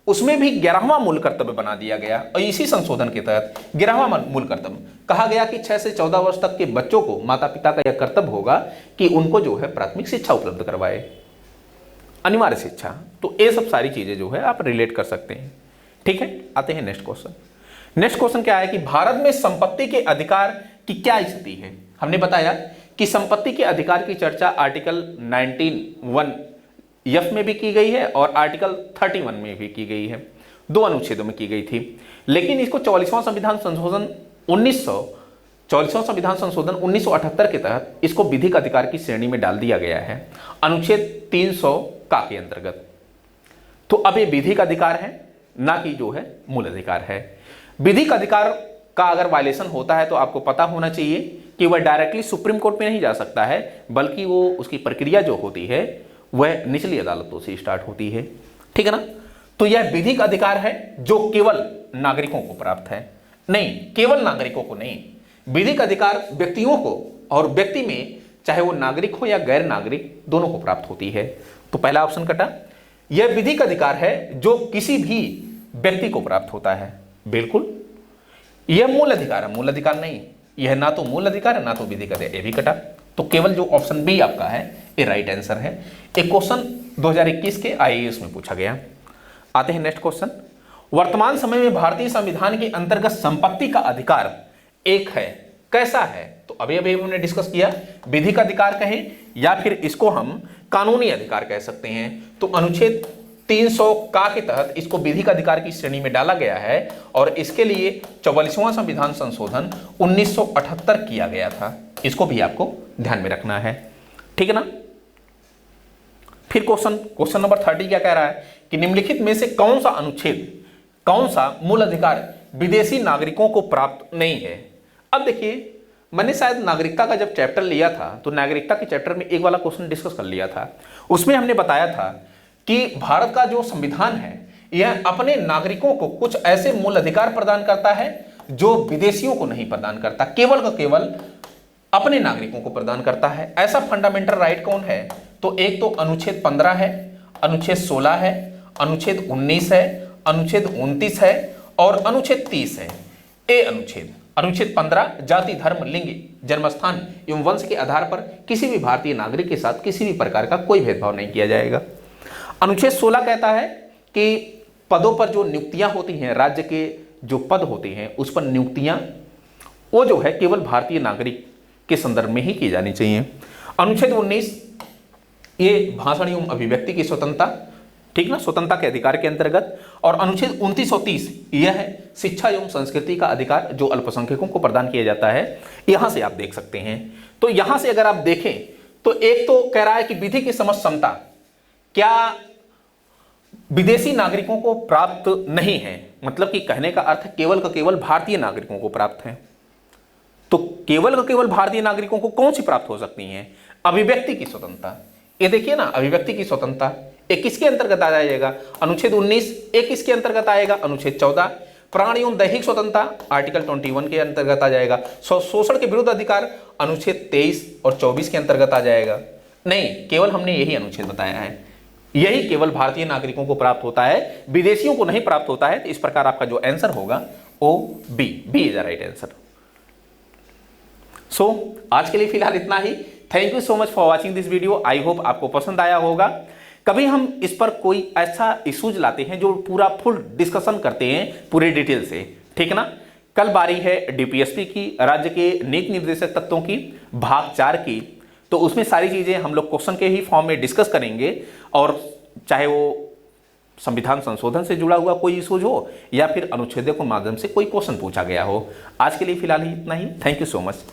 उसमें भी 11वां मूल कर्तव्य बना दिया गया, और इसी संशोधन के तहत 11वां मूल कर्तव्य कहा गया कि 6 से 14 वर्ष तक के बच्चों को माता पिता का यह कर्तव्य होगा कि उनको जो है प्राथमिक शिक्षा उपलब्ध करवाए, अनिवार्य शिक्षा। तो ये सब सारी चीजें जो है आप रिलेट कर सकते हैं। ठीक है, आते हैं नेक्स्ट क्वेश्चन। नेक्स्ट क्वेश्चन क्या है कि भारत में संपत्ति के अधिकार की क्या स्थिति है। हमने बताया कि संपत्ति के अधिकार की चर्चा आर्टिकल 19(1)F में भी की गई है और आर्टिकल 31 में भी की गई है, 2 अनुच्छेदों में की गई थी। लेकिन इसको 44वां संविधान संशोधन 1978 के तहत इसको विधिक अधिकार की श्रेणी में डाल दिया गया है, अनुच्छेद 300 का के अंतर्गत। तो अब ये विधिक अधिकार है, ना कि जो है मूल अधिकार है। विधिक अधिकार का अगर वायलेशन होता है तो आपको पता होना चाहिए कि वह डायरेक्टली सुप्रीम कोर्ट में नहीं जा सकता है, बल्कि वो उसकी प्रक्रिया जो होती है वह निचली अदालतों से स्टार्ट होती है। ठीक है ना? तो यह विधिक अधिकार है जो केवल नागरिकों को प्राप्त है, नहीं, केवल नागरिकों को नहीं, विधिक अधिकार व्यक्तियों को, और व्यक्ति में चाहे वो नागरिक हो या गैर नागरिक, दोनों को प्राप्त होती है। तो पहला ऑप्शन कटा। यह विधिक अधिकार है जो किसी भी व्यक्ति को प्राप्त होता है, बिल्कुल। यह मूल अधिकार है, मूल अधिकार नहीं, यह ना तो मूल अधिकार है ना तो विधिक अधिकार, ये भी कटा। तो केवल जो ऑप्शन बी आपका है ये राइट आंसर है। एक क्वेश्चन 2021 के आईएएस में पूछा गया। आते हैं नेक्स्ट क्वेश्चन। वर्तमान समय में भारतीय संविधान के अंतर्गत संपत्ति का अधिकार एक है, कैसा है? तो अभी अभी हमने डिस्कस किया, विधिक अधिकार कहें या फिर इसको हम कानूनी अधिकार कह सकते हैं। तो अनुच्छेद 300 का के तहत इसको विधिक अधिकार की श्रेणी में डाला गया है और इसके लिए 44वां संविधान संशोधन 1978 किया गया था। इसको भी आपको ध्यान में रखना है, ठीक है ना। फिर क्वेश्चन नंबर 30 क्या कह रहा है कि निम्नलिखित में से कौन सा अनुच्छेद, कौन सा मूल अधिकार विदेशी नागरिकों को प्राप्त नहीं है। अब देखिए, मैंने शायद नागरिकता का जब चैप्टर लिया था तो नागरिकता के चैप्टर में एक वाला क्वेश्चन डिस्कस कर लिया था। उसमें हमने बताया था कि भारत का जो संविधान है यह अपने नागरिकों को कुछ ऐसे मूल अधिकार प्रदान करता है जो विदेशियों को नहीं प्रदान करता, केवल का केवल अपने नागरिकों को प्रदान करता है। ऐसा फंडामेंटल राइट कौन है? तो एक तो अनुच्छेद 15 है, अनुच्छेद 16 है, अनुच्छेद 19 है, अनुच्छेद 29 है और अनुच्छेद 30 है। अनुच्छेद 15 जाति, धर्म, लिंग, जन्मस्थान एवं वंश के आधार पर किसी भी भारतीय नागरिक के साथ किसी भी प्रकार का कोई भेदभाव नहीं किया जाएगा। अनुच्छेद 16 कहता है कि पदों पर जो नियुक्तियां होती हैं, राज्य के जो पद होते हैं उस पर नियुक्तियां वो जो है केवल भारतीय नागरिक के संदर्भ में ही की जानी चाहिए। अनुच्छेद 19 ये भाषण एवं अभिव्यक्ति की स्वतंत्रता, ठीक ना, स्वतंत्रता के अधिकार के अंतर्गत। और अनुच्छेद 29 और 30 यह है शिक्षा एवं संस्कृति का अधिकार जो अल्पसंख्यकों को प्रदान किया जाता है। यहां से आप देख सकते हैं। तो यहां से अगर आप देखें तो एक तो कह रहा है कि विधि की समझ क्षमता क्या विदेशी नागरिकों को प्राप्त नहीं है, मतलब कि कहने का अर्थ केवल का केवल भारतीय नागरिकों को प्राप्त है। तो केवल का केवल भारतीय नागरिकों को कौन सी प्राप्त हो सकती है? अभिव्यक्ति की स्वतंत्रता। ये देखिए ना, अभिव्यक्ति की स्वतंत्रता एक किसके अंतर्गत आ जाएगा? अनुच्छेद 19। एक किसके अंतर्गत आएगा? अनुच्छेद 14। प्राण एवं दैहिक स्वतंत्रता आर्टिकल 21 के अंतर्गत आ जाएगा। शोषण के विरुद्ध अधिकार अनुच्छेद 23 और 24 के अंतर्गत आ जाएगा। नहीं, केवल हमने यही अनुच्छेद बताया है, यही केवल भारतीय नागरिकों को प्राप्त होता है, विदेशियों को नहीं प्राप्त होता है। तो इस प्रकार आपका जो आंसर होगा oh B is the right answer. So आज के लिए फिलहाल इतना ही। Thank you so much for watching this video. I hope आपको पसंद आया होगा। कभी हम इस पर कोई ऐसा इशूज लाते हैं जो पूरा फुल डिस्कशन करते हैं पूरे डिटेल से, ठीक है ना। कल बारी है डीपीएसपी की, राज्य के नीति निर्देशक तत्वों की, भाग 4 की। तो उसमें सारी चीजें हम लोग क्वेश्चन के ही फॉर्म में डिस्कस करेंगे, और चाहे वो संविधान संशोधन से जुड़ा हुआ कोई इशूज हो या फिर अनुच्छेदों के माध्यम से कोई क्वेश्चन पूछा गया हो। आज के लिए फिलहाल ही इतना ही। Thank you so much.